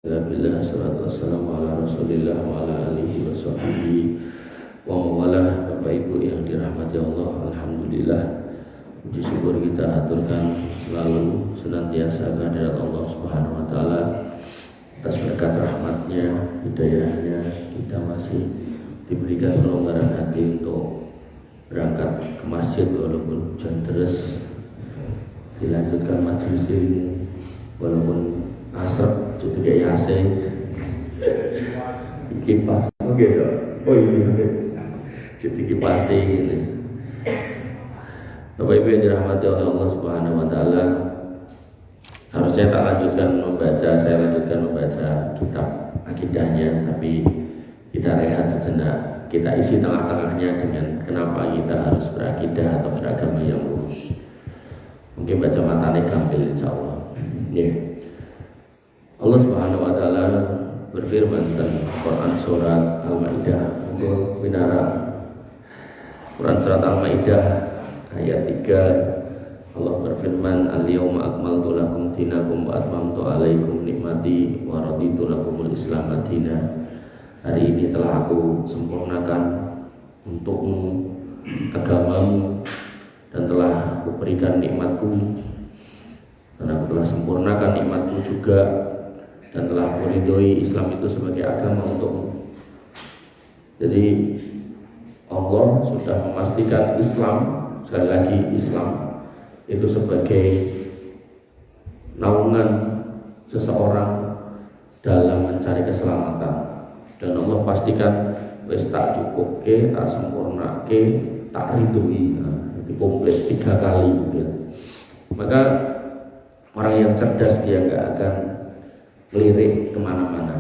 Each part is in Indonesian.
Alhamdulillah, salatu wassalamu ala rasulillah wa ala alihi wa sahbihi wa mawalah. Bapak Ibu yang dirahmati Allah, Alhamdulillah, puji syukur kita aturkan selalu senantiasa kehadirat Allah Subhanahu wa ta'ala. Atas berkat rahmatnya, hidayahnya, kita masih diberikan kelonggaran hati untuk berangkat ke masjid walaupun hujan deras, dilanjutkan majelis ilmu walaupun asap jadi kayak AC kipas oke dong. Oh iya jadi kipas ini. Bapak Ibu yang dirahmati oleh Allah Subhanahu wa ta'ala, harusnya saya lanjutkan membaca kitab akidahnya, tapi kita rehat sejenak, kita isi tengah-tengahnya dengan kenapa kita harus berakidah atau beragama yang lurus. Mungkin baca matanya gampil insyaallah. Allah Subhanahu wa ta'ala berfirman dalam Quran surat Al-Maidah. Quran surat Al-Maidah ayat 3, Allah berfirman, "Al-yawma akmaltu lakum dinakum wa atmamtu 'alaikum nikmati wa raditu lakumul Islam madina." Hari ini telah aku sempurnakan untukmu agamamu dan telah aku berikan nikmatku, dan aku telah sempurnakan nikmatmu juga, dan telah meridhoi Islam itu sebagai agama untukmu. Jadi Allah sudah memastikan Islam, sekali lagi Islam itu sebagai naungan seseorang dalam mencari keselamatan. Dan Allah pastikan wis tak cukup ke, tak sempurna ke, tak ridhoi. Itu komplit 3 kali ya. Maka orang yang cerdas dia nggak akan melirik kemana-mana.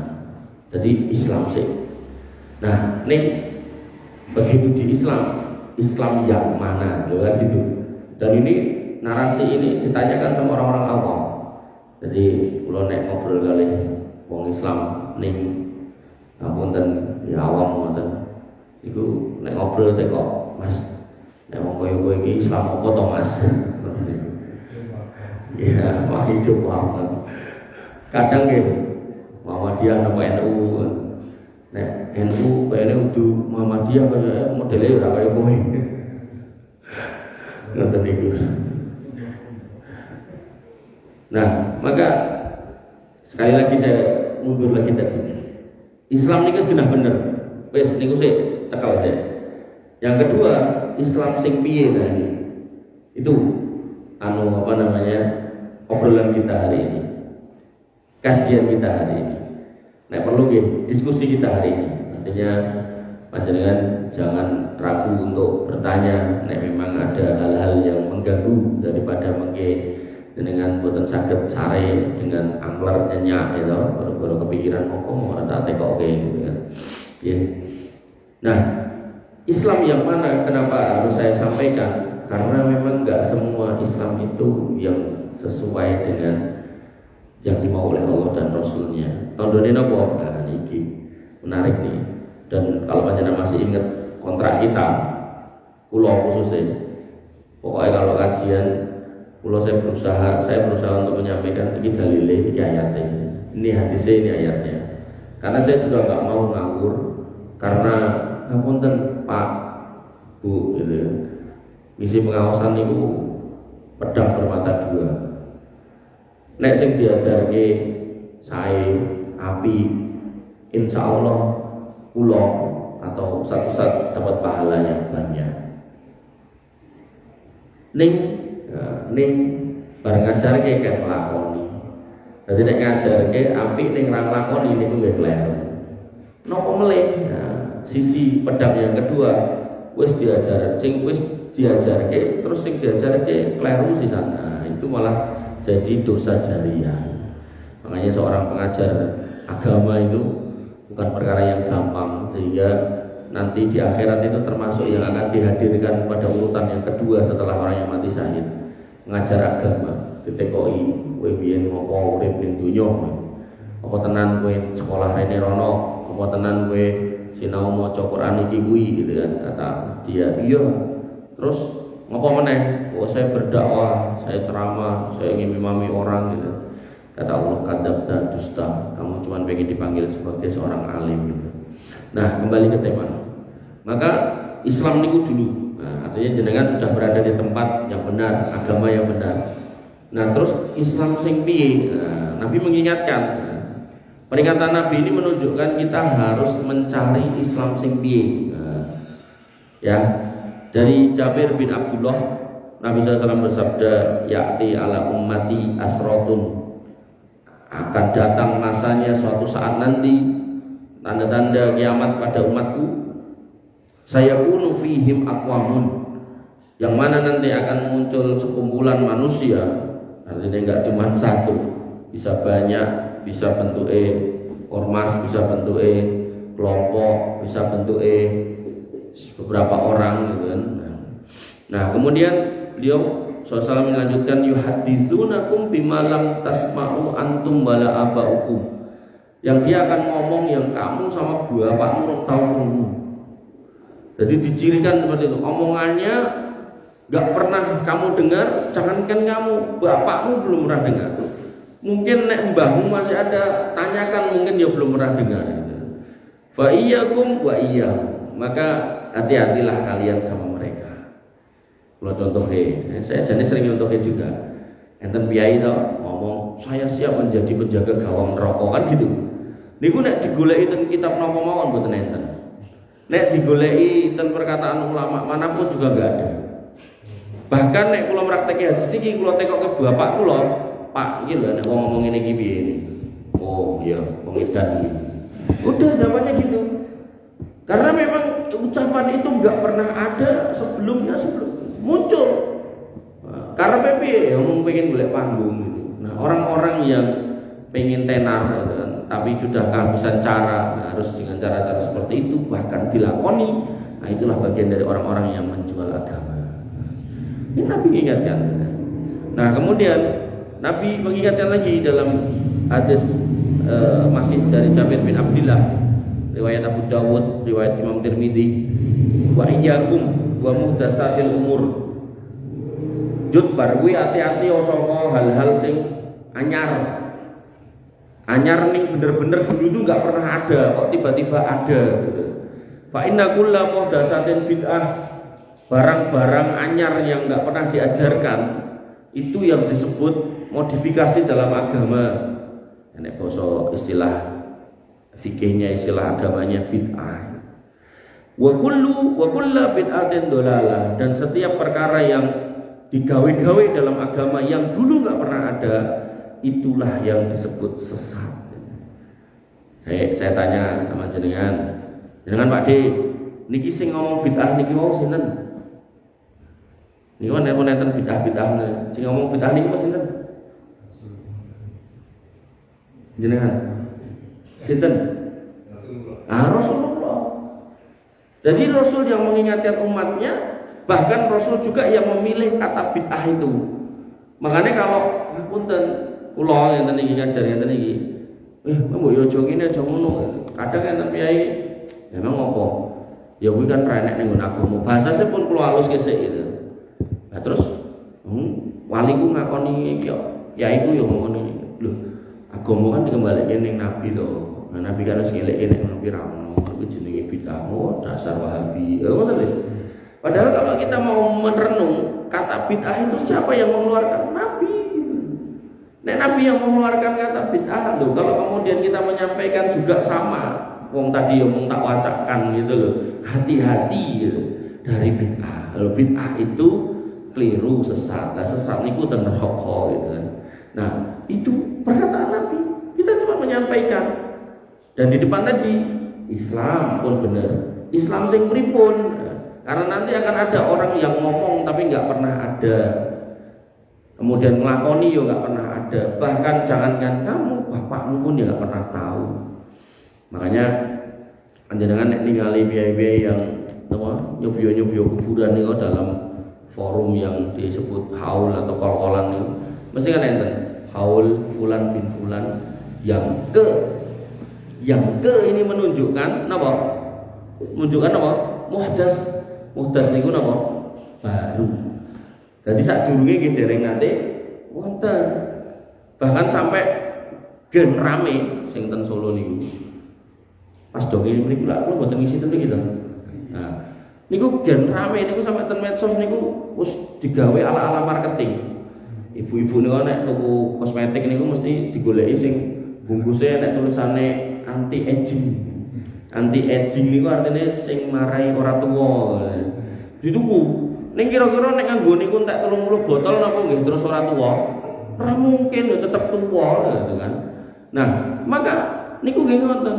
Jadi Islam sih. Nah, nih begitu di Islam yang mana, kan gitu. Dan ini narasi ini ditanyakan sama orang-orang awam. Jadi kalau nek ngobrol kali wong Islam ning ngapunten ya awam ngoten. Iku nek ngobrol kok Mas, nek wong koyo iki Islam apa to Mas? Ya, wah hidup apa? Kadang gitu Muhammadiyah apa NU, nek NU kayaknya udah Muhammadiyah kayak modelnya udah kayak kowe ngoten niku. Nah, maka sekali lagi saya mundur lagi tadi, Islam niku sudah bener wis niku sik cekal aja. Yang kedua, Islam sing piye nah ini itu obrolan kita hari ini, kajian kita hari ini. Nah, perlu diskusi kita hari ini. Artinya panjenengan jangan ragu untuk bertanya nek memang ada hal-hal yang mengganggu, daripada mengke dengan boten saged sare dengan angler nyenyak gitu, baru kepikiran mau tak tekoke gitu kan. Ya. Nah, Islam yang mana? Kenapa harus saya sampaikan? Karena memang enggak semua Islam itu yang sesuai dengan yang dimau oleh Allah dan Rasulnya. Tahun ini nopo? Nah, ini menarik nih. Dan kalau panjenengan masih ingat kontrak kita, pulau khususnya, pokoknya kalau kajian, pulau saya berusaha untuk menyampaikan ini dalilnya, ini ayatnya, ini hadisnya, ini ayatnya. Karena saya juga nggak mau nganggur, karena ngapunten Pak, Bu, gitu. Misi pengawasan itu pedang bermata dua. Nek sing diajarke sae api, insya Allah pulau atau satu-satu dapat pahalanya banyak. Ning bareng ngajarke kan nglakoni. Dadi nek ngajarke api ning ra nglakoni niku nggih kleru. Napa melih? Nah, sisi pedang yang kedua wis diajarke terus sing diajarke kleru di sana, itu malah jadi dosa jariah. Makanya seorang pengajar agama itu bukan perkara yang gampang, sehingga nanti di akhirat itu termasuk yang akan dihadirkan pada urutan yang kedua setelah orang yang mati syahid. Mengajar agama ditekoi kowe biyen ngopo urip ning donya, apa tenan kowe sekolah rene rono, apa tenan kowe sinau maca Quran iki kuwi gitu kan, kata dia. Iya. Terus ngopo meneh? Oh, saya berdakwah, saya ceramah, saya ingin mengimami orang gitu. Kata Allah, kadzabta dusta, kamu cuma pengen dipanggil sebagai seorang alim gitu. Nah, kembali ke tema. Maka Islam niku dulu. Nah, artinya jenengan sudah berada di tempat yang benar, agama yang benar. Nah, terus Islam sing piye? Nah, Nabi mengingatkan. Nah, peringatan Nabi ini menunjukkan kita harus mencari Islam sing piye. Nah, ya, dari Jabir bin Abdullah, Nabi SAW bersabda, ya'ti ala ummati asrotun, akan datang masanya suatu saat nanti, tanda-tanda kiamat pada umatku, saya kunu fihim aqwamun, yang mana nanti akan muncul sekumpulan manusia, artinya enggak cuma satu, bisa banyak, bisa bentuknya ormas, bisa bentuknya kelompok, bisa bentuknya beberapa orang gitu kan. Nah, kemudian beliau SAW melanjutkan, yuhaditsunakum bima lam tasma'u antum wala aba'ukum, yang dia akan ngomong yang kamu sama bapakmu tahu dulu. Jadi dicirikan seperti itu, omongannya gak pernah kamu dengar, jangankan kamu, bapakmu belum pernah dengar. Mungkin nek mbahmu masih ada, tanyakan, mungkin dia belum pernah dengar. Fa iyyakum wa iyyahum, maka hati-hatilah kalian sama mereka. Kalau contohnya, saya sering contohnya juga. Enten piyai tau ngomong, saya siap menjadi penjaga gawang rokok kan gitu. Niku nek digoleki ten kitab napa mawon mboten enten. Nek digoleki ten perkataan ulama manapun juga enggak ada. Bahkan nek kula mrakteki hadis niki kula tekokke bapak kula, Pak, iki lho nek wong ngomong ngene iki piye ini? Oh, iya, pengedan iki. Udah jawabannya gitu. Karena memang ucapan itu enggak pernah ada sebelum muncul. Nah, karena PP yang pengen golek panggung gitu. Nah, orang-orang yang pengen tenar gitu kan, tapi sudah kehabisan cara, nah, harus dengan cara-cara seperti itu bahkan dilakoni. Nah, itulah bagian dari orang-orang yang menjual agama. Ini Nabi ingatkan. Nah, kemudian Nabi mengingatkan lagi dalam hadis masih dari Jabir bin Abdullah, riwayat Abu Dawud, riwayat Imam Tirmidzi, wa iyyakum wa muhdatsatil umur, jut barwi hati-hati saka hal-hal sing anyar ning bener-bener dulu itu nggak pernah ada, kok tiba-tiba ada gitu. Fa inna kulla muhdatsatin bid'ah, barang-barang anyar yang nggak pernah diajarkan itu yang disebut modifikasi dalam agama. Nek basa istilah fikihnya, istilah agamanya bid'ah. Wa kullu bid'atin dolalah, dan setiap perkara yang digawe-gawe dalam agama yang dulu nggak pernah ada, itulah yang disebut sesat. Saya tanya sama jenengan Pak D, niki sing ngomong bid'ah niki wau sinten? Niki nenten bid'ah sing ngomong bid'ah niki wau sinten? Jenengan sinten? Rasulullah. Jadi Rasul yang mengingatkan umatnya, bahkan Rasul juga yang memilih kata bid'ah itu. Makanya kalau ngapunten kula ngenten iki ngajari ngenten iki, mbok yo aja ngene aja ngono. Kadang enten piyai memang apa? Ya kuwi kan renek ning agama. Bahasane pun kula halus kesik gitu. Nah terus waliku ngakoni iki yo, ya iku yo ngono iki. Lho, agama kan dikembalikan ning Nabi to. Nah Nabi kan wis ngelek-elek ngono pira ono. Kuwi jenenge bid'ah, dasar Wahabi. Ngoten lho. Padahal kalau kita mau merenung kata bid'ah itu siapa yang mengeluarkan? Nabi. Nek Nabi yang mengeluarkan kata bid'ah loh. Kalau kemudian kita menyampaikan juga sama, wong tadi yang tak wacakan gitu loh. Hati-hati gitu dari bid'ah. Kalau bid'ah itu keliru, sesat. Lah sesat niku ten neraka gitu kan. Nah, itu perkataan Nabi. Kita cuma menyampaikan. Dan di depan tadi Islam pun benar. Islam sing pripun? Karena nanti akan ada orang yang ngomong tapi nggak pernah ada, kemudian ngelakoni yo nggak pernah ada, bahkan jangankan kamu, bapakmu pun ya nggak pernah tahu. Makanya panjenengan nek ningali biaya-biaya yang nyobyo kuburan niku dalam forum yang disebut haul atau kol-kolan niku, mesti kan enten haul fulan bin fulan yang ke ini menunjukkan napa? Menunjukkan apa? Muhdas niku napa? Baru. Jadi sak durunge nggih dereng nate wonten. Bahkan sampai gen rame sing ten Solo niku. Pas dongeng mriku lak kula mboten ngisi ten mriki to. Nah, niku gen rame niku sampe ten medsos niku wis digawe ala-ala marketing. Ibu-ibu niku nek tuku kosmetik niku mesti digoleki sing bungkusnya nek tulisane anti aging. Anti aging niku artine sing marai ora tuwa. Dituku. Ning kira-kira nek nganggo niku entek 30 botol napa nggih terus ora tuwa? Ora mungkin tetep tuwa gitu kan. Nah, maka niku nggih ngoten.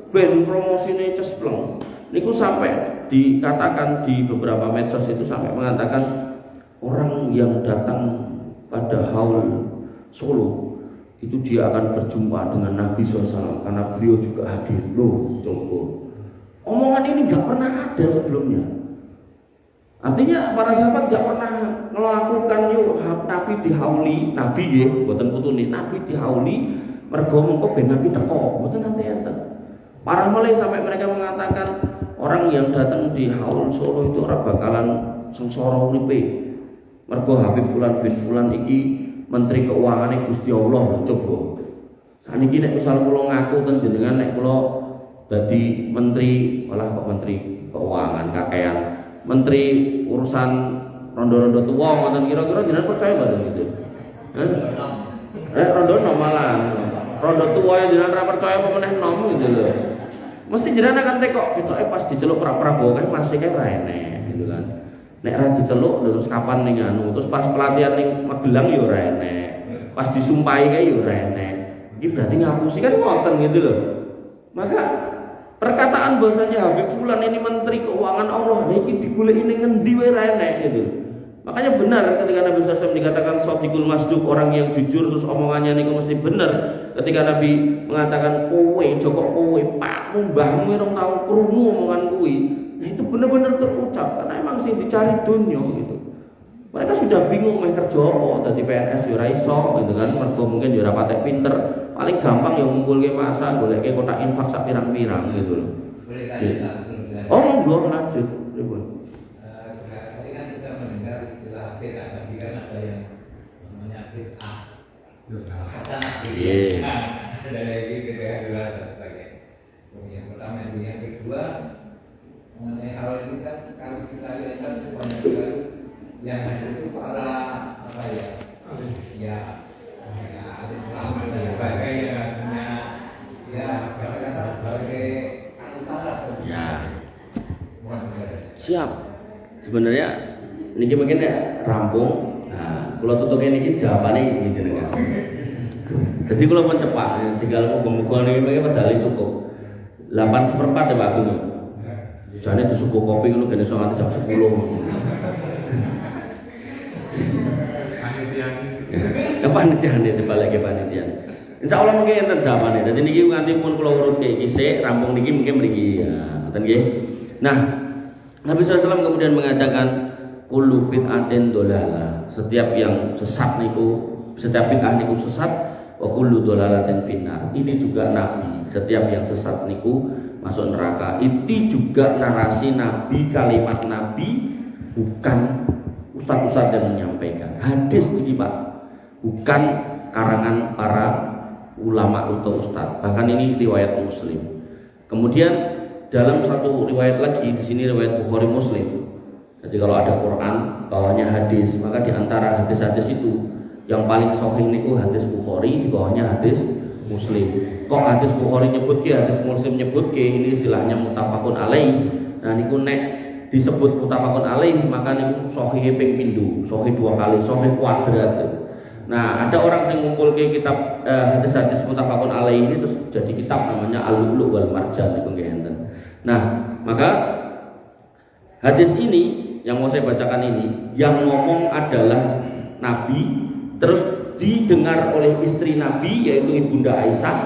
Ben promosine cespleng. Niku sampai dikatakan di beberapa medsos itu sampai mengatakan orang yang datang pada haul Solo itu dia akan berjumpa dengan Nabi SAW karena beliau juga hadir. Loh, coba. Omongan ini nggak pernah ada sebelumnya. Artinya para sahabat nggak pernah melakukan yuk Nabi dihauli, Nabi ya, buatan putuni, Nabi dihauli, mergo mengko ben Nabi teko, buatan nanti enten. Parah mulai sampai mereka mengatakan orang yang datang di haul Solo itu ora bakalan sengsara uripe. Mergo Habib Fulan bin Fulan iki Menteri Keuangan Gusti Allah coba. Saniki nek misal kula ngaku ten jenengan nek kula dadi menteri, malah kok Menteri Keuangan kakean. Menteri urusan rondo-rondo tua ngoten kira-kira jenengan percaya mboten gitu. Rondo nom malah. Rondo tua yang jenengan ora percaya apa meneh nom gitu lho. Mesti jenengan akan tekok ketoke pas diceluk Prabowo kae masih kae ra enek gitu kan. Nek ra diceluk terus kapan ning anu, terus pas pelatihan ning Magelang ya ora enek. Pas disumpahi kae ya ora enek. Iki berarti ngapusi kan ngoten gitu loh. Maka perkataan bahasanya Habib Fulan ini Menteri Keuangan Allah, nah ini digoleki ning ngendi wae ra enek gitu. Makanya benar ketika Nabi SAW dikatakan shadiqul masduq, orang yang jujur terus omongannya niku mesti benar. Ketika Nabi mengatakan kowe joko kowe pakmu mbahmu ora tau krungu omongan kuwi. Nah itu benar-benar terucap karena emang sing dicari dunia gitu. Mereka sudah bingung meh kerja apa, dadi PNS yo ora iso gitu kan, mergo mungkin yo ora patek pinter. Paling gampang yang ngumpulke masa goleke kotak infak sak pirang-pirang gitu loh. Boleh tanya, oh monggo lanjut. Pripun? Tadi kan kita mendengar istilah bid'ah, tadi kan ada yang namanya bid'ah. Iya. Dan lagi bid'ah dua dan sebagainya. Yang pertama, yang kedua mengenai hal ini kan kalau kita lihat kan banyak sekali yang ada itu para apa ya? Ya lama dan sebagainya, ya kata-kata sebagai anutan lah. Ya. Siap. Sebenarnya niki mungkin ya rampung. Nah, kalau tutupnya niki jawabannya gitu kan. Jadi kalau mau cepat, tinggal muga-muga niki mungkin padahal cukup. 8/4 ya Pak Gung. Jane disuguh kopi ngono gene iso nganti jam 10. Panitia nih dibalik ke panitia. Insya Allah mungkin enten jawabannya. Jadi niki nganti pun kula urut ke iki sik rampung niki mungkin mriki ya. Ngoten nggih. Nah, Nabi SAW kemudian mengatakan kullu bid'atin dolalah. Setiap yang sesat niku, setiap bid'ah niku sesat, wa kullu dolalatin finnar. Ini juga Nabi. Setiap yang sesat niku masuk neraka. Itu juga narasi Nabi, kalimat Nabi, bukan ustaz-ustaz yang menyampaikan. Hadis ini Pak, bukan karangan para ulama atau ustaz. Bahkan ini riwayat Muslim. Kemudian dalam satu riwayat lagi, di sini riwayat Bukhari Muslim. Jadi kalau ada Quran, bawahnya hadis, maka di antara hadis-hadis itu yang paling sahih niku hadis Bukhari, di bawahnya hadis Muslim. Kok hadis Bukhari nyebut ke, hadis Muslim nyebut ke, ini istilahnya muttafaqun alaih. Nah niku nek disebut muttafaqun alaih, maka niku sahih ping pindho, sahih 2 kali, sahih kuadrat. Nah ada orang yang ngumpul ke kitab hadis-hadis muttafaqun alaih ini terus jadi kitab namanya Al-Lu'lu' wal Marjan niku nggih enten. Nah maka hadis ini yang mau saya bacakan ini, yang ngomong adalah Nabi, terus didengar oleh istri Nabi yaitu Ibunda Aisyah,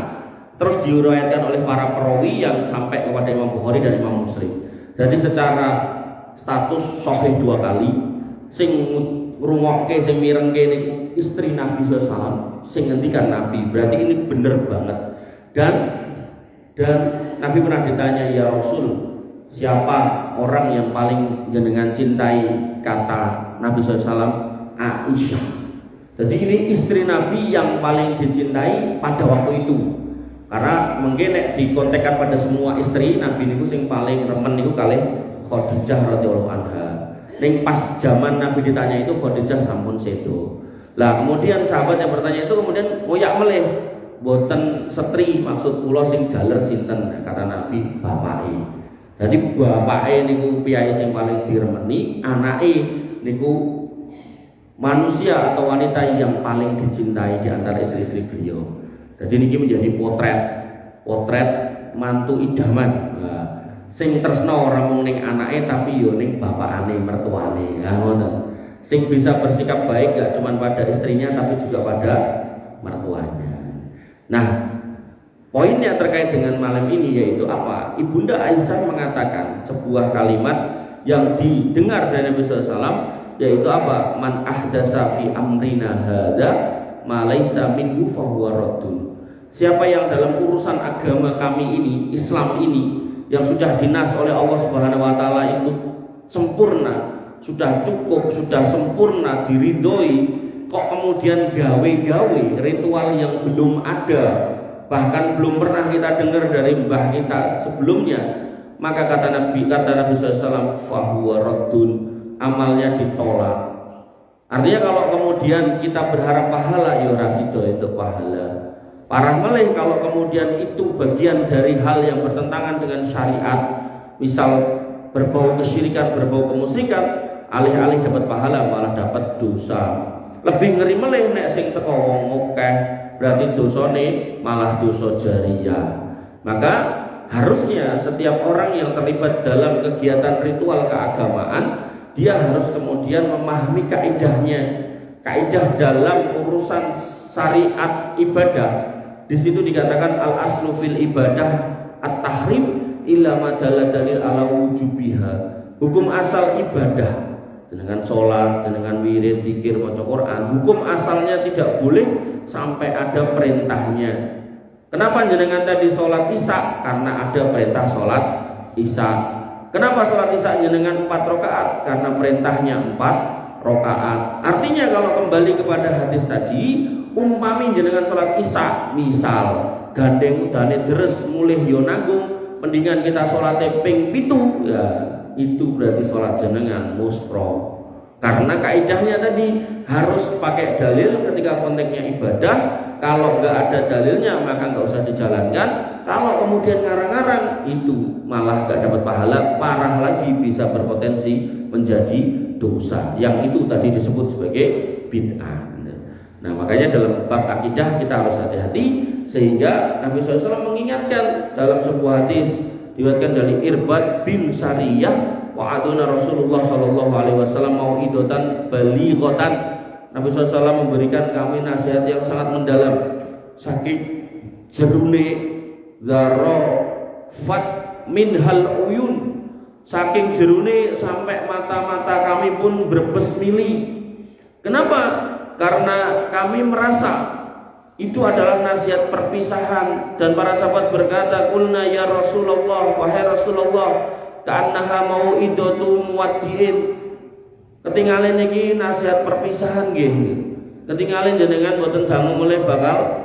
terus diriwayatkan oleh para perawi yang sampai kepada Imam Bukhari dan Imam Muslim. Jadi secara status sahih 2 kali, sing ngrungokke sing mirengke niku istri Nabi SAW, sing ngendikan Nabi, berarti ini bener banget. Dan Nabi pernah ditanya, ya Rasul, siapa orang yang paling jenengan cintai? Kata Nabi SAW, Aisyah. Jadi ini istri Nabi yang paling dicintai pada waktu itu. Karena mungkin dikontekkan pada semua istri Nabi niku sing paling remen niku kalih Khadijah radhiyallahu anha. Ning pas zaman Nabi ditanya itu Khadijah sampun sedo. Lah kemudian sahabat yang bertanya itu kemudian ngoyak meleh, boten setri maksud kula sing jaler sinten, kata Nabi bapake. Jadi bapake niku piyai sing paling diremeni, anake niku manusia atau wanita yang paling dicintai di antara istri-istri beliau. Jadi niki menjadi potret mantu idaman. Nah, sing tresno ora mung ning anake tapi yo ning bapakane, mertuane. Nah, ngoten. Sing bisa bersikap baik gak cuma pada istrinya tapi juga pada mertuanya. Nah, poinnya terkait dengan malam ini yaitu apa? Ibunda Aisyah mengatakan sebuah kalimat yang didengar dari Nabi SAW, yaitu apa? Man ahdasa fi amrina hadza ma laisa minhu fa huwa raddun. Siapa yang dalam urusan agama kami ini, Islam ini, yang sudah dinas oleh Allah Subhanahu wa taala itu sempurna, sudah cukup, sudah sempurna, diridhoi, kok kemudian gawe-gawe ritual yang belum ada, bahkan belum pernah kita dengar dari mbah kita sebelumnya, maka kata Nabi SAW, fahuwa raddun, amalnya ditolak. Artinya kalau kemudian kita berharap pahala, ya rasido itu pahala. Parah meleh kalau kemudian itu bagian dari hal yang bertentangan dengan syariat, misal berbau kesyirikan, berbau kemusyrikan, alih-alih dapat pahala malah dapat dosa. Lebih ngeri meleh nek sing teko wong akeh, berarti dosane malah dosa jariyah. Maka harusnya setiap orang yang terlibat dalam kegiatan ritual keagamaan, dia harus kemudian memahami kaidahnya, kaidah dalam urusan syariat ibadah. Di situ dikatakan al aslu fil ibadah at-tahrim illa ma dalil ala wujubiha. Hukum asal ibadah dengan sholat, dengan wirid, zikir, maca Quran, hukum asalnya tidak boleh sampai ada perintahnya. Kenapa jenengan tadi sholat isya? Karena ada perintah sholat isya. Kenapa sholat isya jenengan 4 rakaat? Karena perintahnya 4 rakaat. Artinya kalau kembali kepada hadis tadi, umpami jenengan sholat isya, misal gandeng udane deres mulih yo nanggung, mendingan kita sholat ping 7, ya itu berarti sholat jenengan muspro. Karena kaidahnya tadi harus pakai dalil ketika konteksnya ibadah. Kalau nggak ada dalilnya maka nggak usah dijalankan. Kalau kemudian ngarang-ngarang, itu malah nggak dapat pahala, parah lagi bisa berpotensi menjadi dosa. Yang itu tadi disebut sebagai bid'ah. Nah makanya dalam bab akidah kita harus hati-hati, sehingga Nabi SAW mengingatkan dalam sebuah hadis diriwayatkan dari Irbad bin Sariyah, wa'aduna Rasulullah SAW mau'idatan balighatan. Nabi SAW memberikan kami nasihat yang sangat mendalam, saking jerune zarafat minhal uyun, saking jerune sampai mata-mata kami pun berbes mili. Kenapa? Karena kami merasa itu adalah nasihat perpisahan. Dan para sahabat berkata, qulna ya Rasulullah, wahai Rasulullah, ka'annaha mau'idatu muwaddi'in. Ketinggalan iki nasihat perpisahan nggih. Ketinggalan jenengan mboten dangu mulai bakal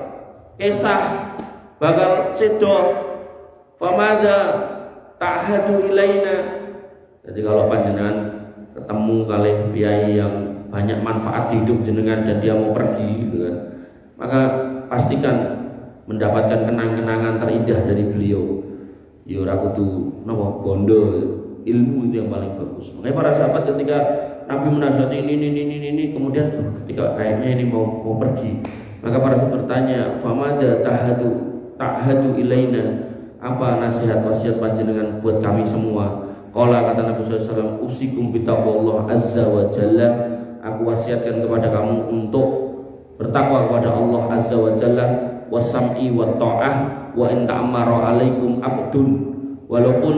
kisah, bakal sedo. Famada ta'hadu ilaina. Jadi kalau panjenengan ketemu kali piyai yang banyak manfaat di hidup jenengan dan dia mau pergi gitu kan, maka pastikan mendapatkan kenang-kenangan terindah dari beliau. Ya ora kudu napa bondo, ilmu itu yang paling bagus. Makanya para sahabat ketika Nabi menasihati ini kemudian ketika kayaknya ini mau pergi, maka para sahabat bertanya, famada ta'hadu ilaina, apa nasihat wasiat panjenengan buat kami semua? Qala, kata Nabi SAW, usikum bitaqwallah azza wa jalla, aku wasiatkan kepada kamu untuk bertakwa kepada Allah azza wa jalla, wasam'i wa ta'ah, wa in ta'amara alaikum abdun. Walaupun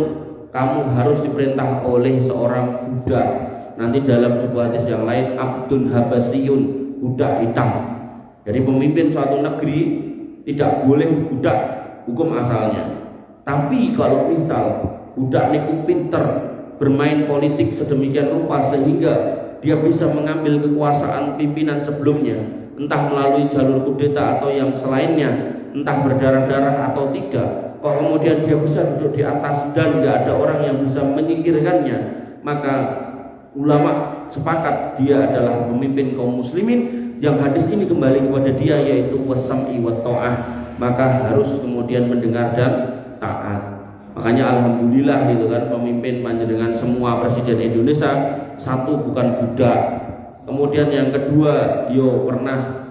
kamu harus diperintah oleh seorang budak, nanti dalam sebuah hadis yang lain abdun habasiyun, budak hitam. Jadi pemimpin suatu negeri tidak boleh budak hukum asalnya. Tapi kalau misal budak niku pinter bermain politik sedemikian rupa sehingga dia bisa mengambil kekuasaan pimpinan sebelumnya, entah melalui jalur kudeta atau yang selainnya, entah berdarah-darah atau tidak, kok kemudian dia bisa duduk di atas dan nggak ada orang yang bisa menyingkirkannya, maka ulama sepakat dia adalah pemimpin kaum muslimin. Yang hadis ini kembali kepada dia, yaitu wasam'i wa ta'ah, maka harus kemudian mendengar dan taat. Makanya alhamdulillah gitu kan, pemimpin panjenengan semua presiden Indonesia satu bukan budak. Kemudian yang kedua, yo pernah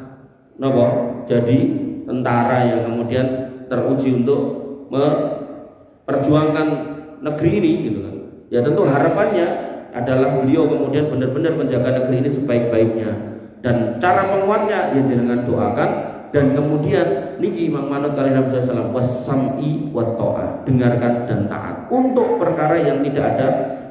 jadi tentara yang kemudian teruji untuk memperjuangkan negeri ini gitu kan. Ya tentu harapannya adalah beliau kemudian benar-benar menjaga negeri ini sebaik-baiknya. Dan cara menguatnya ya dengan doakan, dan kemudian niki Imam manut kali Nabi sallallahu alaihi wasallam wasam'i wa ta'ah, dengarkan dan taat untuk perkara yang tidak ada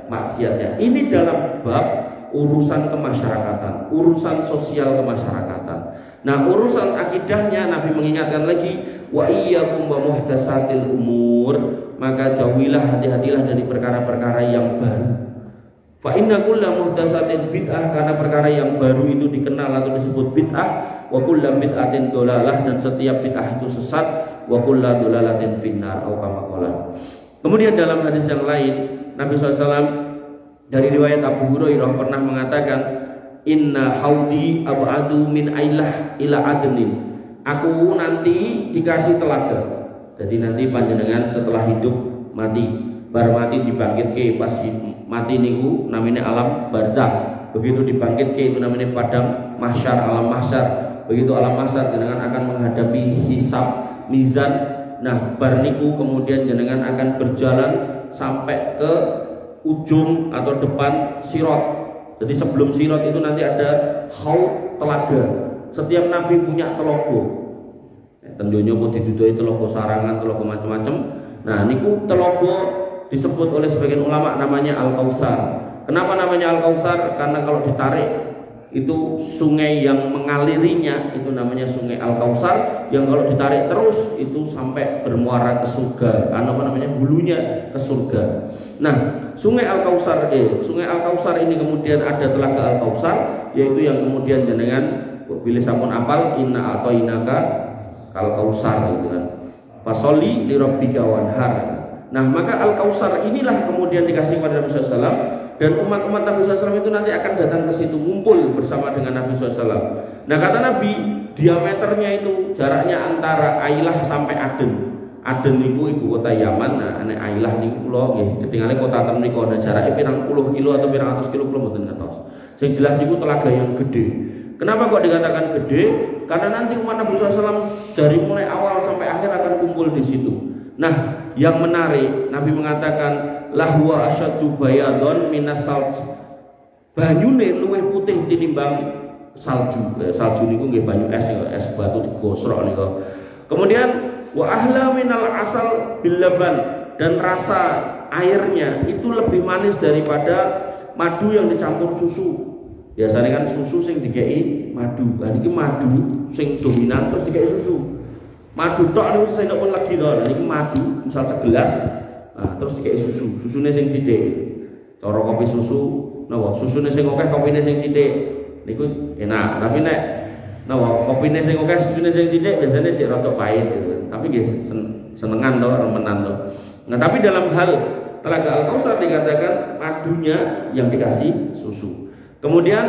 maksiatnya. Ini dalam bab urusan kemasyarakatan, urusan sosial kemasyarakatan. Nah, urusan akidahnya Nabi mengingatkan lagi, wa iyyakum wa muhdatsatil umur, maka jauhilah, hati-hatilah dari perkara-perkara yang baru. Fa inna kulla muhdatsatin bid'ah, karena perkara yang baru itu dikenal atau disebut bid'ah. Wa kullu bid'atin dolalah, dan setiap bid'ah itu sesat. Wa kullu dolalatin finnar, atau kama qala. Kemudian dalam hadis yang lain Nabi SAW dari riwayat Abu Hurairah pernah mengatakan, inna haudi ab'adu min ailah ila adnin. Aku nanti dikasih telaga. Jadi nanti panjenengan setelah hidup mati, bar mati dibangkit ke, pas mati niku namanya alam barzah. Begitu dibangkit ke itu namanya padang mahsyar, alam mahsyar. Begitu alam mahsyar jenengan akan menghadapi hisab mizan. Nah, bar niku kemudian jenengan akan berjalan sampai ke ujung atau depan sirat. Jadi sebelum sirat itu nanti ada haud, telaga. Setiap nabi punya telogo. Tentunya pun didudui telogo sarangan, telogo macam-macam. Nah, niku telogo disebut oleh sebagian ulama namanya Al-Kautsar. Kenapa namanya Al-Kautsar? Karena kalau ditarik itu sungai yang mengalirinya itu namanya sungai Al-Kautsar, yang kalau ditarik terus itu sampai bermuara ke surga. Hulunya ke surga. Nah, sungai Al-Kautsar ini kemudian ada telaga Al-Kautsar, yaitu yang kemudian jenengan pilih sampun apal, inna atau inaka kal kautsar gitu kan. Fasoli li rabbika wanhar. Nah, maka Al-Kautsar inilah kemudian dikasih kepada Nabi SAW, dan umat-umat Nabi SAW itu nanti akan datang ke situ, ngumpul bersama dengan Nabi SAW. Nah, kata Nabi, diameternya itu jaraknya antara Ailah sampai Aden. Aden niku ibu kota Yaman. Nah, ane Ailah niku kula nggih ketinggalan kota ten niku ana jarake pirang puluh kilo atau pirang atus kilo kula mboten ngertos. Sing jelas niku telaga yang gede. Kenapa kok dikatakan gede? Karena nanti umat Nabi SAW dari mulai awal sampai akhir akan kumpul di situ. Nah, yang menarik, Nabi mengatakan lahwa asyaddu bayadon minas salj. Banyune luwih putih tinimbang salju. Salju niku nggih banyu es batu digosrok niku. Kemudian wa ahla minal asal bil laban, dan rasa airnya itu lebih manis daripada madu yang dicampur susu. Biasanya kan susu sing dikei madu. Lah niki madu sing dominan terus dikei susu. Madu tok niku sendok pun lagi to. Niki madu misal segelas, nah terus dikei susu. Susune sing sithik. Cara kopi susu, napa susune sing akeh kopine sing sithik. Niku enak, tapi nek napa kopine sing akeh susune sing sithik biasanya sik rada pahit gitu. Tapi nggih senengan to, remenan to. Nah, tapi dalam hal telaga Al-Kautsar dikatakan madunya yang dikasih susu. Kemudian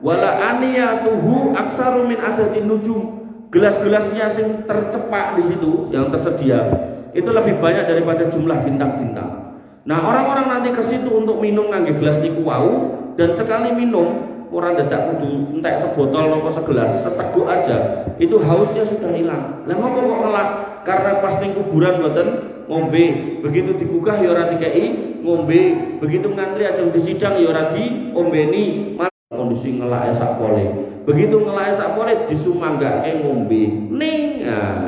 wala aniyatuhu aksaru min adatin nujum. Gelas-gelasnya sing tercepak di situ yang tersedia itu lebih banyak daripada jumlah bintang-bintang. Nah, orang-orang nanti ke situ untuk minum ngangge gelas niku wau, dan sekali minum orang dadak kudu entek sebotol nopo segelas, seteguk aja itu hausnya sudah hilang. Lah ngopo kok ngelak? Karena pas ning kuburan mboten ngombe, begitu digugah ya ora dikei ngombe, begitu ngantri ajeng disidang ya ora diombeni, malah kondisi ngelake sak pole. Begitu ngelake sak pole disumanggake ngombe. Ning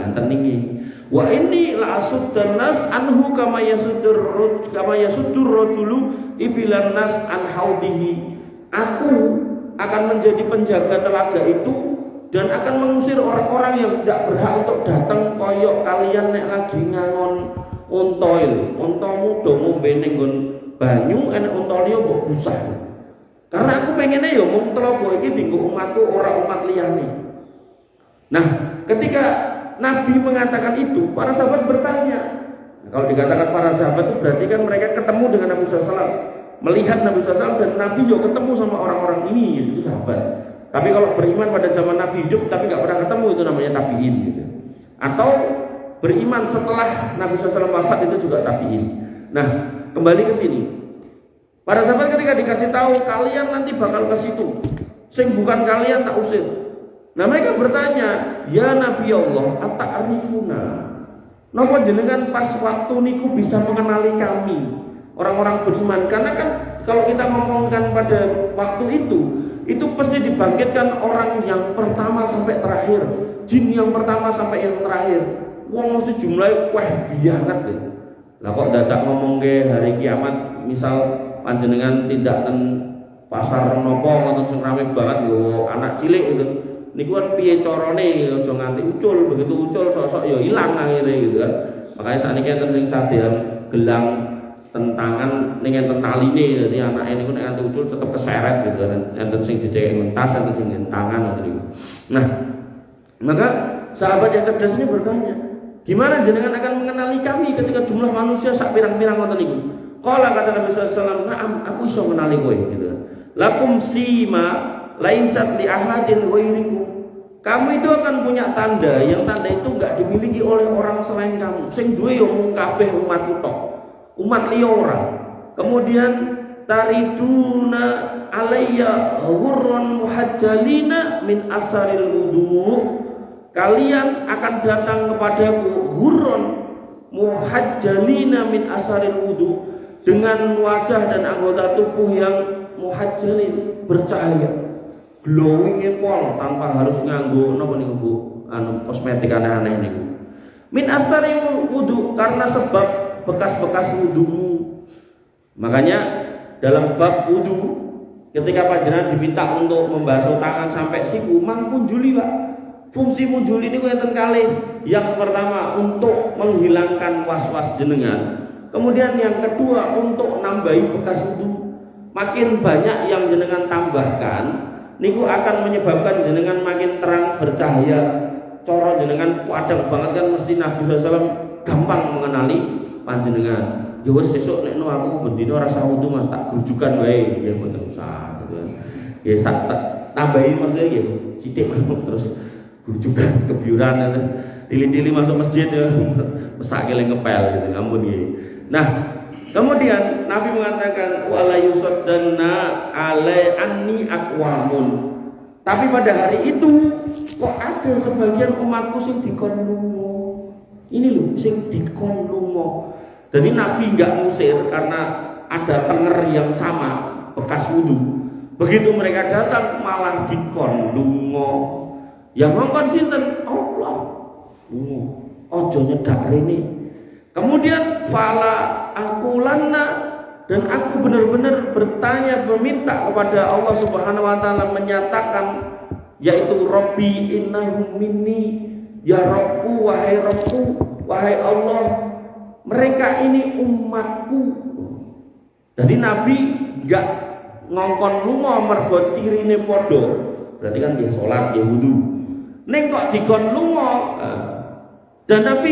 enten niki. Wa ini la asuddan nas anhu kama yasuddur rajulu ibilan nas an haudihi. Aku akan menjadi penjaga telaga itu dan akan mengusir orang-orang yang tidak berhak untuk datang koyok kalian nek lagi ngangon ontoil. Ontomu do ngombe ning nggon banyu enek ontol liya mbok busah. Karena aku pengennya ya mung telaga iki dienggo umatku ora umat liyane. Nah, ketika Nabi mengatakan itu, para sahabat bertanya. Nah, kalau dikatakan para sahabat itu berarti kan mereka ketemu dengan Nabi SAW, melihat Nabi SAW, dan Nabi juga ketemu sama orang-orang ini, itu sahabat. Tapi kalau beriman pada zaman Nabi hidup tapi nggak pernah ketemu, itu namanya tabiin gitu. Atau beriman setelah Nabi SAW wafat, itu juga tabiin. Nah, kembali ke sini. Para sahabat ketika dikasih tahu kalian nanti bakal ke situ, sing bukan kalian tak usir. Nah, mereka bertanya, ya Nabi Allah, ata'rifuna, napa jenengan pas waktu niku bisa mengenali kami orang-orang beriman? Karena kan kalau kita ngomongkan pada waktu itu pasti dibangkitkan orang yang pertama sampai terakhir, jin yang pertama sampai yang terakhir. Wong mesti jumlahnya biangat deh. Lah kok dadak ngomong ke hari kiamat, misal panjenengan tidak ten pasar nopo ngoten sing rame banget yo anak cilik gitu. Niku kan piye carane aja nganti ucul, begitu ucul sok-sok ya ilang akhirnya gitu kan. Makanya sakniki enten sing sadean gelang tentangan ning enten taline, dadi anake niku nek nganti ucul tetep keseret gitu kan. Enten sing dicek ngentas, enten sing tangan ngoten niku. Nah, maka sahabat yang cerdas ini bertanya, gimana jenengan akan mengenali kami ketika jumlah manusia sak pirang-pirang ngoten niku? Qala kata Nabi sallallahu alaihi wasallam, "Na'am, aku iso mengenali kowe." Gitu. Lakum sima laisat li ahadin ghairikum. Kamu itu akan punya tanda yang tanda itu enggak dimiliki oleh orang selain kamu. Sing duwe yo mung kabeh umat tok. Umat liya ora. Kemudian tariduna alayya ghurran muhajjalina min asaril wudu. Kalian akan datang kepadaku ghurran muhajjalina min asaril wudu, dengan wajah dan anggota tubuh yang muhajjalin, bercahaya, glowing pol, tanpa harus nganggo napa niku Bu, kosmetik aneh-aneh niku. Min asari wudu, karena sebab bekas-bekas wudumu. Makanya dalam bab wudu, ketika panjenengan diminta untuk membasuh tangan sampai siku, mangpun juli Pak. Fungsi munjuli ini enten kalih. Yang pertama untuk menghilangkan was-was jenengan. Kemudian yang kedua untuk nambahi bekas wudu. Makin banyak yang jenengan tambahkan, niku akan menyebabkan jenengan makin terang bercahaya. Coro jenengan padang banget kan, mesti Nabi SAW gampang mengenali panjenengan. Ya wis sesuk nek aku bendino rasa wudu Mas, tak grujukan wae, ya mboten usah gitu kan. Ya sak tambahi maksudnya ya sithik terus grujukan kebiuran tili-tili masuk masjid ya mesake ngepel gitu, ampun nggih. Nah, kemudian Nabi mengatakan wala yusaddanna alai anni aqwamun. Tapi pada hari itu kok ada sebagian umatku sing dikon lunga. Ini loh sing dikon lunga. Jadi Nabi enggak ngusir karena ada tenger yang sama bekas wudu. Begitu mereka datang malah dikon lunga. Yang ngongkon sinten? Allah. Ojo nyedak rene. Kemudian fala akulanna, dan aku benar-benar bertanya, meminta kepada Allah Subhanahu wa taala, menyatakan yaitu Rabbi innahum minni, ya Rabbku, wahai Rabbku, wahai Allah, mereka ini umatku. Jadi Nabi enggak ngongkon lunga mergo cirine padha. Berarti kan dia salat, dia wudu. Ning kok dikon lunga. Dan Nabi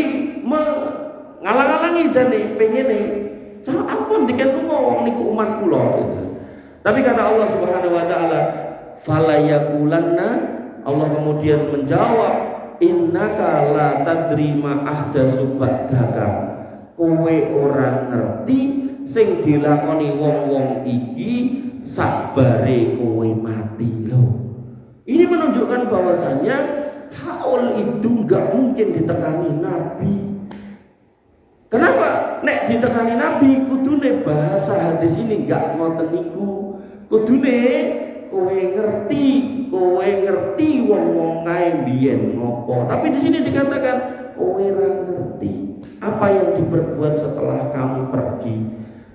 ngalang-alangi jane pengene, ampun diken lunga wong niku umat kula gitu. Tapi kata Allah Subhanahu wa taala, fala yaqulanna, Allah kemudian menjawab, innaka la tadri ma ahdatsu ba'daka. Kowe ora ngerti sing dilakoni wong-wong iki sabare kowe mati lho. Ini menunjukkan bahwasannya haul itu enggak mungkin ditekani Nabi. Kenapa? Nek ditekani Nabi, kudune bahasa hadis ini enggak ngoten niku. Kudune kowe ngerti wong-wong kae biyen ngopo. Tapi di sini dikatakan kowe ora ngerti apa yang diperbuat setelah kamu pergi.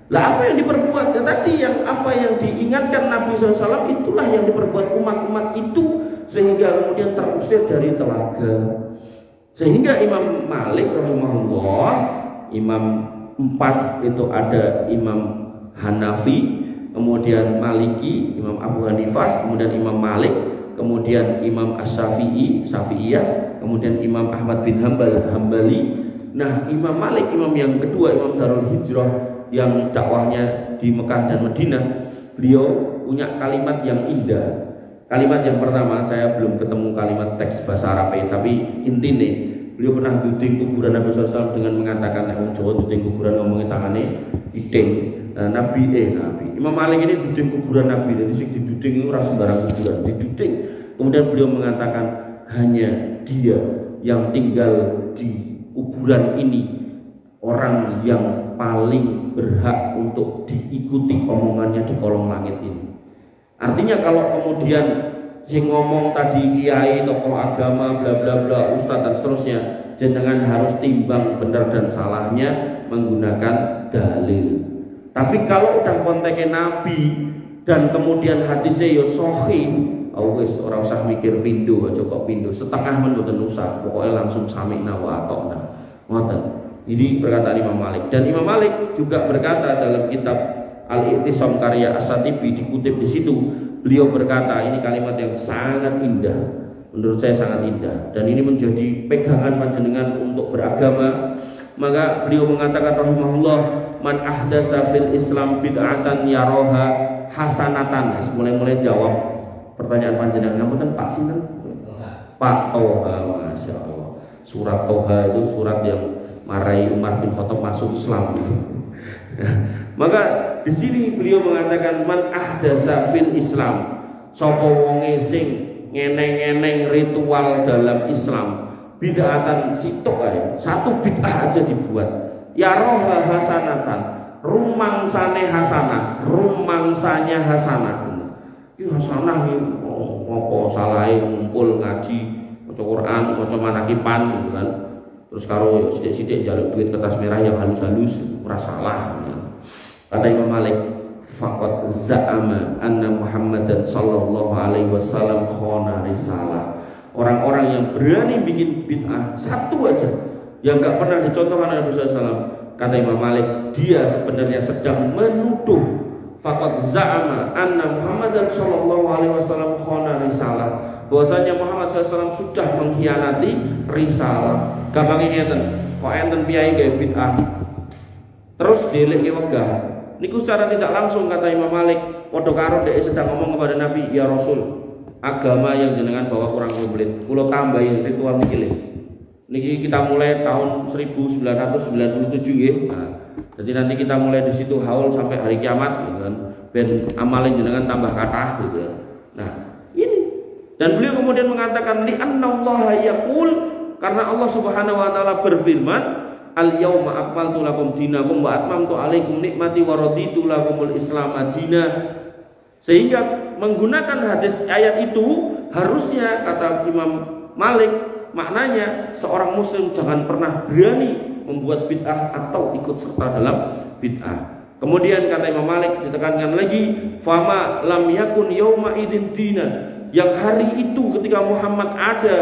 Lah apa yang diperbuat? Ya tadi yang apa yang diingatkan Nabi SAW, itulah yang diperbuat umat-umat itu sehingga kemudian terusir dari telaga. Sehingga Imam Malik rahimahullah, Imam 4 itu ada Imam Hanafi, kemudian Maliki, Imam Abu Hanifah, kemudian Imam Malik. kemudian Imam Syafi'iyah, kemudian Imam Ahmad bin Hambali. Nah, Imam Malik, imam yang kedua, Imam Darul Hijrah yang dakwahnya di Mekah dan Madinah, beliau punya kalimat yang indah. Kalimat yang pertama, saya belum ketemu kalimat teks bahasa Arabnya, tapi intinya beliau pernah duding kuburan Nabi SAW dengan mengatakan, Nabi Jawa duding kuburan ngomongin tangannya ideng. Nabi Imam Malik ini duding kuburan Nabi, jadi sing diduding itu ora sembarang kuburan, diduding. Kemudian beliau mengatakan, hanya dia yang tinggal di kuburan ini orang yang paling berhak untuk diikuti omongannya di kolong langit ini. Artinya kalau kemudian sing ngomong tadi kiai, tokoh agama, bla bla bla, ustadz dan seterusnya, jenengan harus timbang benar dan salahnya menggunakan dalil. Tapi kalau udah konteksnya Nabi dan kemudian hadisnya yo sahih, wis ora usah mikir pindo aja kok pindo, setengah men mboten usah, pokoknya langsung sami'na wa ata'na. Ngoten. Ini perkataan Imam Malik, dan Imam Malik juga berkata dalam kitab Al-I'tisam karya As-Satibi, dikutip di situ, beliau berkata, ini kalimat yang sangat indah, menurut saya sangat indah, dan ini menjadi pegangan panjenengan untuk beragama. Maka beliau mengatakan rahimahullah, man ahdasa fil Islam bid'atan yaroha hasanatan. Mulai jawab pertanyaan panjenengan. Namun Pak sinten? Pak Toha, masya Allah. Surat Toha itu surat yang marai Umar bin Khattab masuk Islam. Maka di sini beliau mengatakan, man ahdasa fil Islam, sapa wonge sing ngeneng-ngeneng ritual dalam Islam, bid'atan sitok ae, satu bid'ah aja dibuat, ya roha hasanatan, rumangsane hasanah, rumangsanya hasanah. Iki hasanah iki apa salahe ngumpul ngaji, maca Quran, maca manakipan gitu kan. Terus karo sithik-sithik njaluk duit kertas merah yang halus-halus, ora salah. Kata Imam Malik, faqad za'ama anna Muhammadan sallallahu alaihi wasallam khana risalah. Orang-orang yang berani bikin bid'ah satu aja yang gak pernah dicontohkan oleh Nabi SAW, kata Imam Malik, dia sebenarnya sedang menuduh, faqad za'ama anna Muhammadan sallallahu alaihi wasallam khana risalah, bahwasanya Muhammad SAW sudah mengkhianati risalah. Gampang ngeten, kok enten piyai gawe bid'ah terus dileki wegah, niku secara tidak langsung kata Imam Malik padha karo dhek sedang ngomong kepada Nabi, ya Rasul, agama yang jenengan bawa kurang komplit, kula tambahin ritual niki lho. Niki kita mulai tahun 1997 nggih. Nah, jadi nanti kita mulai di situ haul sampai hari kiamat gitu kan. Ben amalin jenengan tambah kathah gitu ya. Nah, ini. Dan beliau kemudian mengatakan, li annallaha yaqul, karena Allah Subhanahu wa taala berfirman, al yauma akmaltu lakum dinakum wa atmamtu alaikum nikmati wa raditu lakumul Islam madina. Sehingga menggunakan hadis ayat itu harusnya, kata Imam Malik, maknanya seorang muslim jangan pernah berani membuat bid'ah atau ikut serta dalam bid'ah. Kemudian kata Imam Malik ditekankan lagi, fama lam yakun yauma idzin dinan, yang hari itu ketika Muhammad ada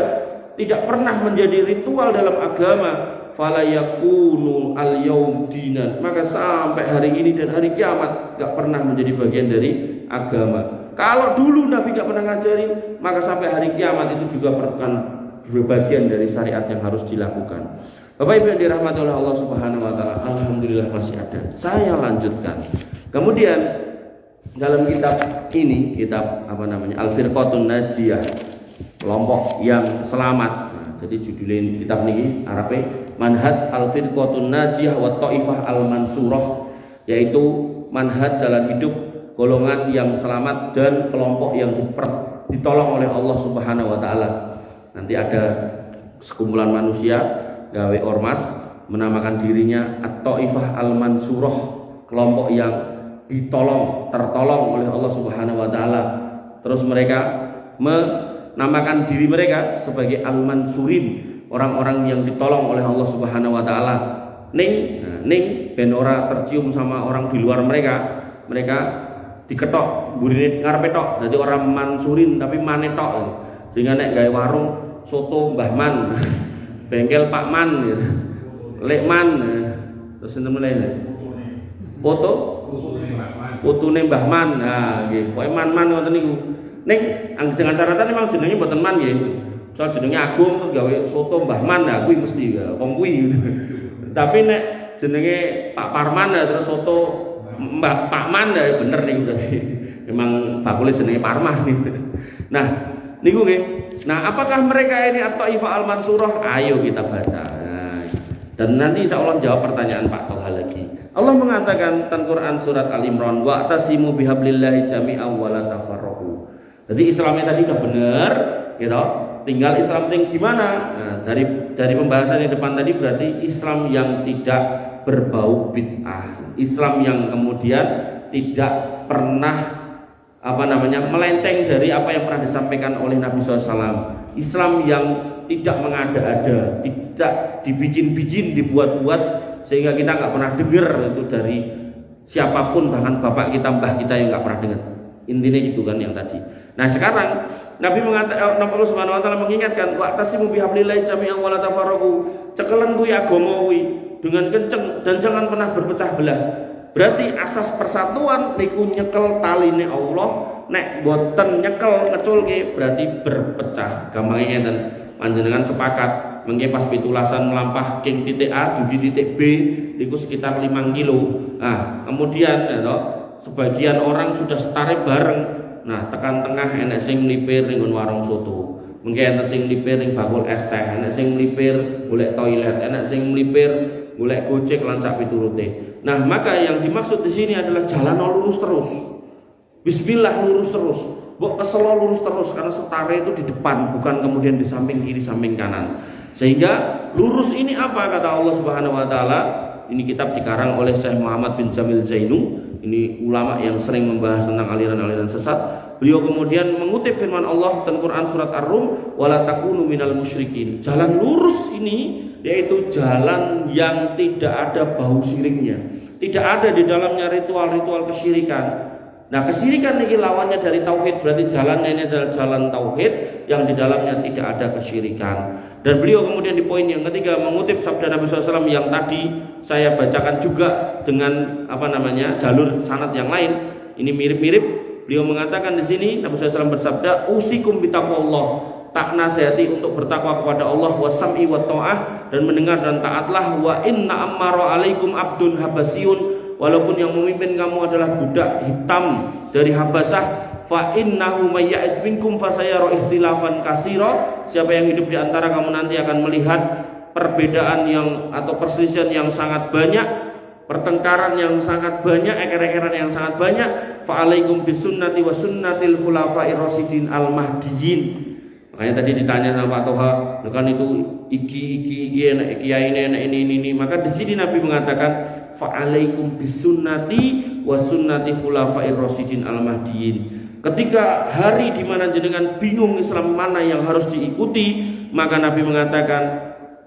tidak pernah menjadi ritual dalam agama, fala yakunu al yaum dinan, maka sampai hari ini dan hari kiamat gak pernah menjadi bagian dari agama. Kalau dulu Nabi gak pernah ngajarin, maka sampai hari kiamat itu juga merupakan bagian dari syariat yang harus dilakukan. Bapak Ibu yang dirahmati oleh Allah Subhanahu wa taala, alhamdulillah masih ada. Saya lanjutkan. Kemudian dalam kitab ini, kitab apa namanya? Al-Firqatun Najiyah, kelompok yang selamat. Nah, jadi judulnya kitab ini Arabe Manhaj Al-Firqatun Najiyah wa Taifah Al-Mansurah, yaitu manhaj jalan hidup golongan yang selamat dan kelompok yang ditolong oleh Allah Subhanahu wa taala. Nanti ada sekumpulan manusia gawe ormas menamakan dirinya At-Taifah Al-Mansurah, kelompok yang tertolong oleh Allah Subhanahu wa taala. Terus mereka menamakan diri mereka sebagai Al-Mansurin, orang-orang yang ditolong oleh Allah Subhanahu wa taala. Ning ben ora tercium sama orang di luar mereka diketok burine ngarepe tok. Dadi orang mansurin tapi manetok. Sehingga nek gawe warung soto Mbah Man, bengkel Pak Man gitu. Lek Man, terus enten meneh. Putune Mbah Man. Nah, nggih, pokoke man-man ngoten niku. Ning dengan catatan memang jenenge mboten man nggih. Soal jenenge Agung terus gawe soto Mbah Man, nah kuwi mesti ya wong kuwi. Tapi nek jenenge Pak Parman ya terus soto Mbah Pak Man ya bener niku berarti. Memang bakule jenenge Parman nih. Nah, niku nggih. Nah, apakah mereka ini At-Taifah Al-Mansurah? Ayo kita baca. Nah, dan nanti insyaallah jawab pertanyaan Pak Toha lagi. Allah mengatakan dalam Quran surat Al-Imran, wa'tasimu bihablillahi jami'an wa la tafarraqu. Jadi Islamnya tadi udah bener, gitu. Tinggal Islam sing gimana? Nah, dari pembahasan yang depan tadi berarti Islam yang tidak berbau bid'ah, Islam yang kemudian tidak pernah melenceng dari apa yang pernah disampaikan oleh Nabi SAW. Islam yang tidak mengada-ada, tidak dibikin-bikin, dibuat-buat sehingga kita nggak pernah dengar itu dari siapapun, bahkan bapak kita, mbah kita yang nggak pernah dengar. Intinya itu kan yang tadi. Nah sekarang Nabi mengatakan, Allah Subhanahu Wa Taala mengingatkan, wa'tasimu bihablillahi jami'an wa la tafarraqu. Cekelan kuwi agama kuwi dengan kenceng dan jangan pernah berpecah belah. Berarti asas persatuan niku nyekel taline Allah, nek boten nyekel ngeculke berarti berpecah. Gampangnya ngeten, panjenengan sepakat mengke pas pitulasan melampah king titik A dugi titik B niku sekitar 5 kilo. Nah, kemudian ya toh, sebagian orang sudah setare bareng. Nah, tekan tengah enek sing mlipir ning warung soto. Mengke enek sing mlipir ning bakul es teh, enek sing mlipir golek toilet, enek sing mlipir golek gojek lan sak piturute. Nah, maka yang dimaksud di sini adalah jalan lurus terus. Bismillah lurus terus. Mbok keselo lurus terus karena setare itu di depan, bukan kemudian di samping kiri, samping kanan. Sehingga lurus ini apa kata Allah Subhanahu wa taala? Ini kitab dikarang oleh Syekh Muhammad bin Jamil Zainu. Ini ulama yang sering membahas tentang aliran-aliran sesat. Beliau kemudian mengutip firman Allah dalam Quran surat Ar-Rum, wala takunu minal musyrikin. Jalan lurus ini yaitu jalan yang tidak ada bau syiriknya. Tidak ada di dalamnya ritual-ritual kesyirikan. Nah, kesyirikan ini lawannya dari tauhid, berarti jalannya ini adalah jalan tauhid yang di dalamnya tidak ada kesyirikan. Dan beliau kemudian di poin yang ketiga mengutip sabda Nabi SAW yang tadi saya bacakan juga dengan jalur sanad yang lain. Ini mirip-mirip. Beliau mengatakan di sini Nabi SAW bersabda, usikum bitaqwallah. Tak nasihati untuk bertakwa kepada Allah, wasam'i wa ta'ah, dan mendengar dan taatlah. Wa inna ammara alaikum abdun habasiyun. Walaupun yang memimpin kamu adalah budak hitam dari Habasah, fa innahu may ya'is minkum fasayara ikhtilafan katsira. Siapa yang hidup di antara kamu nanti akan melihat perbedaan yang atau perselisihan yang sangat banyak, pertengkaran yang sangat banyak, eker-ekeran yang sangat banyak. Fa alaikum bisunnati wa sunnatil khulafa'ir rasyidin al-mahdiyyin. Makanya tadi ditanya sama Pak Toha, kan itu iki enak kiai ini. Maka di sini Nabi mengatakan fa'alaikum bisunnati wa sunnati khulafa'ir rasyidin al-mahdiyyin. Ketika hari di mana jenengan bingung Islam mana yang harus diikuti, maka Nabi mengatakan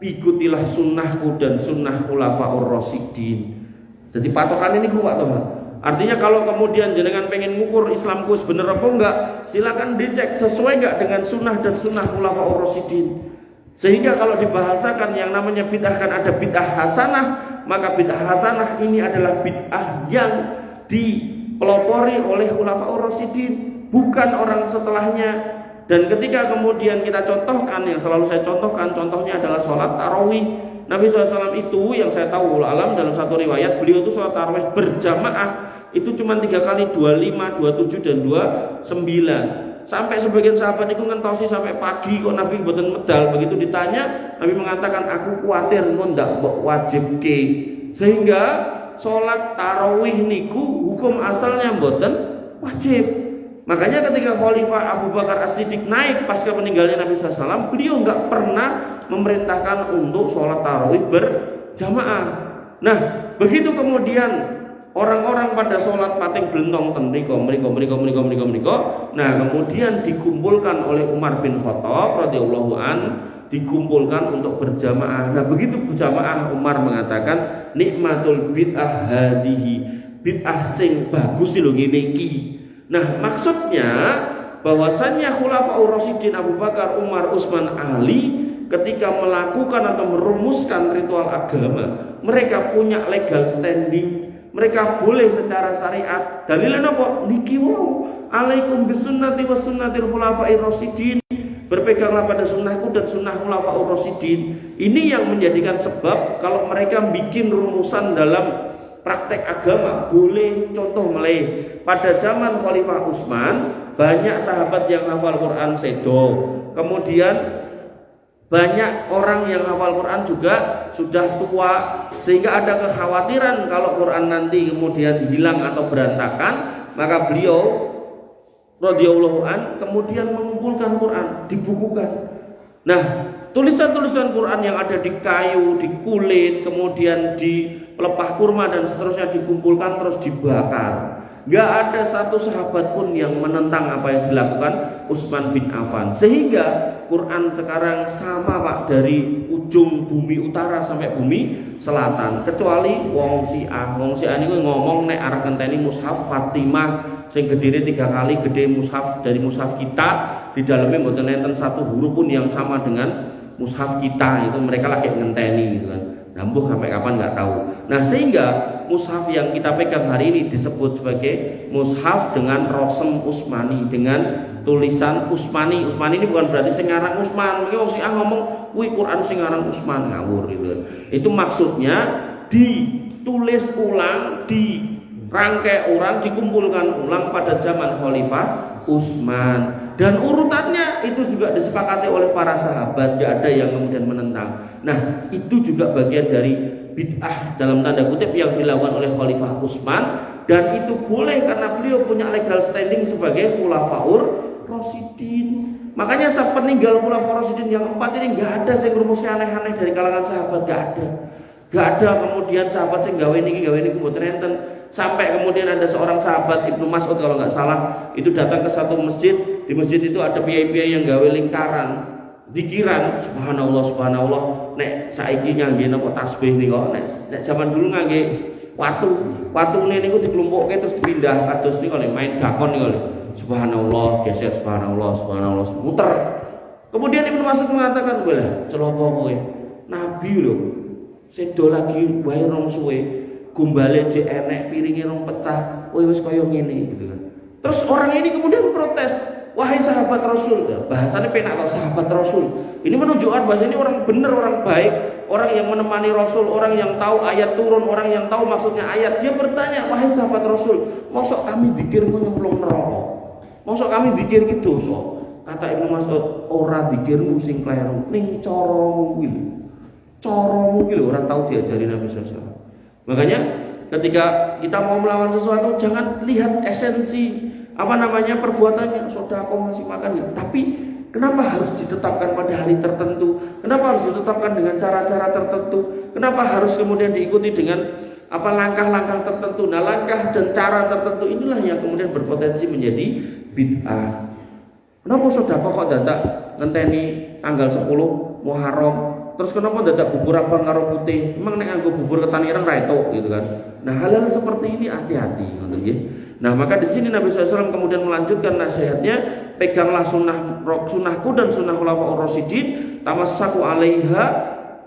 ikutilah sunnahku dan sunnah khulafa'ur rasyidin. Jadi patokan ini ku Pak Toha. Artinya kalau kemudian jenengan pengen ngukur Islamku bener apa enggak, silakan dicek sesuai enggak dengan sunnah dan sunnah khulafa'ur rasyidin. Sehingga kalau dibahasakan yang namanya bid'ah kan ada bid'ah hasanah, maka bid'ah hasanah ini adalah bid'ah yang dipelopori oleh khulafa'ur rasyidin, bukan orang setelahnya. Dan ketika kemudian kita contohkan, yang selalu saya contohkan, contohnya adalah sholat tarawih. Nabi SAW itu yang saya tahu alam dalam satu riwayat, beliau itu sholat tarawih berjamaah itu cuma 3 kali, 25, 27 dan 29. Sampai sebagian sahabat itu ngentosi sampai pagi kok Nabi mboten medal. Begitu ditanya, Nabi mengatakan aku khawatir engko ndak mbok wajibke. Sehingga sholat tarawih niku hukum asalnya mboten wajib. Makanya ketika Khalifah Abu Bakar As-Siddiq naik pasca meninggalnya Nabi SAW, beliau nggak pernah memerintahkan untuk sholat tarawih berjamaah. Nah, begitu kemudian orang-orang pada sholat pating belentong mereka. Nah, kemudian dikumpulkan oleh Umar bin Khattab radhiyallahu an, dikumpulkan untuk berjamaah. Nah, begitu berjamaah Umar mengatakan nikmatul bid'ah hadihi, bid'ah sing bagus lho ngene iki. Nah, maksudnya bahwasannya khulafa'ur rasyidin Abu Bakar, Umar, Utsman, Ali ketika melakukan atau merumuskan ritual agama, mereka punya legal standing, mereka boleh secara syariat. Dalilnya apa? Niki wau. Alaikum bisunnati wa sunnatil khulafa'ir rasyidin. Berpeganglah pada sunnahku dan sunnah khulafa'ur rasyidin. Ini yang menjadikan sebab kalau mereka bikin rumusan dalam praktek agama boleh. Contoh mulai pada zaman Khalifah Utsman banyak sahabat yang hafal Quran sedo. Kemudian banyak orang yang hafal Quran juga sudah tua, sehingga ada kekhawatiran kalau Quran nanti kemudian hilang atau berantakan, maka beliau radhiyallahu an kemudian mengumpulkan Quran, dibukukan. Nah, tulisan-tulisan Quran yang ada di kayu, di kulit, kemudian di pelepah kurma dan seterusnya dikumpulkan terus dibakar. Gak ada satu sahabat pun yang menentang apa yang dilakukan Utsman bin Affan. Sehingga Quran sekarang sama Pak, dari ujung bumi utara sampai bumi selatan. Kecuali wong Syiah niku ngomong nek arep ngenteni mushaf Fatimah sing gedene 3 kali gede mushaf dari mushaf kita, di dalamnya mboten enten satu huruf pun yang sama dengan mushaf kita. Itu mereka lagi ngenteni gitu kan. Nambuh sampai kapan nggak tahu. Nah, sehingga mushaf yang kita pegang hari ini disebut sebagai mushaf dengan rosem Utsmani, dengan tulisan Utsmani. Utsmani ini bukan berarti sing aran Utsman. Mungkin wong Syiah ngomong, "Kuwi Quran sing aran Utsman," ngawur gitu. Itu maksudnya ditulis ulang, dirangkai ulang, dikumpulkan ulang pada zaman Khalifah Utsman. Dan urutannya itu juga disepakati oleh para sahabat, gak ada yang kemudian menentang. Nah, itu juga bagian dari bid'ah dalam tanda kutip yang dilakukan oleh Khalifah Utsman, dan itu boleh karena beliau punya legal standing sebagai Khulafaur Rasyidin. Makanya saat peninggal Khulafaur Rasyidin yang 4 ini gak ada yang rumusnya aneh-aneh dari kalangan sahabat, gak ada. Gak ada kemudian sahabat yang gawe niki mboten enten. Sampai kemudian ada seorang sahabat Ibnu Mas'ud kalau nggak salah itu datang ke satu masjid. Di masjid itu ada piye-piye yang gawe lingkaran, dikiran, subhanallah, nek saiki ngangge napa tasbih niku, nek zaman dulu ngangge watune niku diklumpukke terus dipindah kados niku lho main dakon niku lho. Subhanallah, geser subhanallah, muter. Kemudian Ibnu Mas'ud mengatakan, "Walah, celaka kowe. Nabi lho, sedo lagi wae rong suwe. Gumbale jek enek, piringe rong pecah, kowe wis kaya ngene," gitu kan. Terus orang ini kemudian protes, "Wahai sahabat Rasul," bahasanya penak kalau sahabat Rasul. Ini menunjukkan bahwa ini orang benar, orang baik, orang yang menemani Rasul, orang yang tahu ayat turun, orang yang tahu maksudnya ayat. Dia bertanya, "Wahai sahabat Rasul, mosok kami dikir ku nyemplung neraka? Mosok kami dikir ki dosa?" Kata Ibnu Mas'ud, "Ora dikirmu sing kleru, ning caramu kuwi. Caramu kuwi ora tahu diajari Nabi sallallahu alaihi wasallam." Makanya ketika kita mau melawan sesuatu jangan lihat esensi perbuatannya, sedekah ngasih makan gitu. Tapi kenapa harus ditetapkan pada hari tertentu? Kenapa harus ditetapkan dengan cara-cara tertentu? Kenapa harus kemudian diikuti dengan langkah-langkah tertentu? Nah, langkah dan cara tertentu inilah yang kemudian berpotensi menjadi bid'ah. Kenapa sedekah kok dadak ngenteni tanggal 10 Muharram? Terus kenapa dadak bubur abang karo putih? Emang nek nganggo bubur ketan ireng ra etuk gitu kan. Nah, hal-hal seperti ini hati-hati ngoten nggih. Nah, maka di sini Nabi SAW kemudian melanjutkan nasihatnya, peganglah sunnahku dan sunnah khulafaur rasyidin, tamassaku 'alaiha,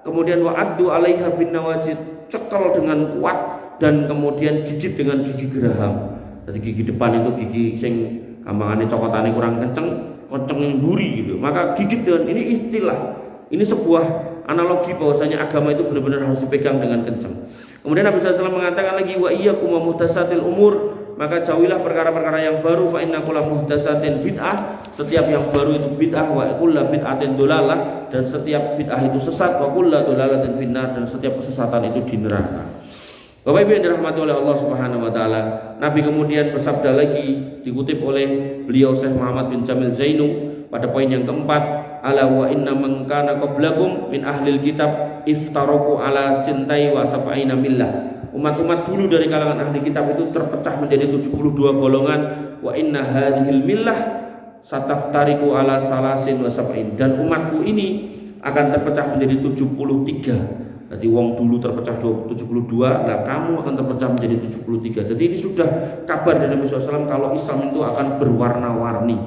kemudian wa'addu 'alaiha bin nawajid, cekel dengan kuat dan kemudian gigit dengan gigi geraham. Jadi gigi depan itu gigi sing gampangane cokotane kurang kenceng mburi gitu. Maka gigit dengan ini istilah. Ini sebuah analogi bahwasanya agama itu benar-benar harus dipegang dengan kencang. Kemudian Nabi SAW mengatakan lagi, "Wa iyyakum wa muhdatsatil umur," maka jauhilah perkara-perkara yang baru. Fa inna kulla muhdatsatin bid'ah, setiap yang baru itu bid'ah. Wa kullu bid'atin dolalah, dan setiap bid'ah itu sesat. Wa kullu dolalatin finnar, dan setiap kesesatan itu di neraka. Bapak Ibu yang dirahmati oleh Allah Subhanahu wa taala, Nabi kemudian bersabda lagi, dikutip oleh beliau Syekh Muhammad bin Jamil Zainu pada poin yang keempat, "Ala wa inna man kana qablakum min ahlil kitab iftaraku ala sintai wa sab'ina millah." Umat-umat dulu dari kalangan ahli kitab itu terpecah menjadi 72 golongan. Wa inna hadhil millah sataftariku ala salasin wa sab'in, dan umatku ini akan terpecah menjadi 73. Jadi wong dulu terpecah 72, nah kamu akan terpecah menjadi 73. Jadi ini sudah kabar dari Nabi SAW kalau Islam itu akan berwarna-warni.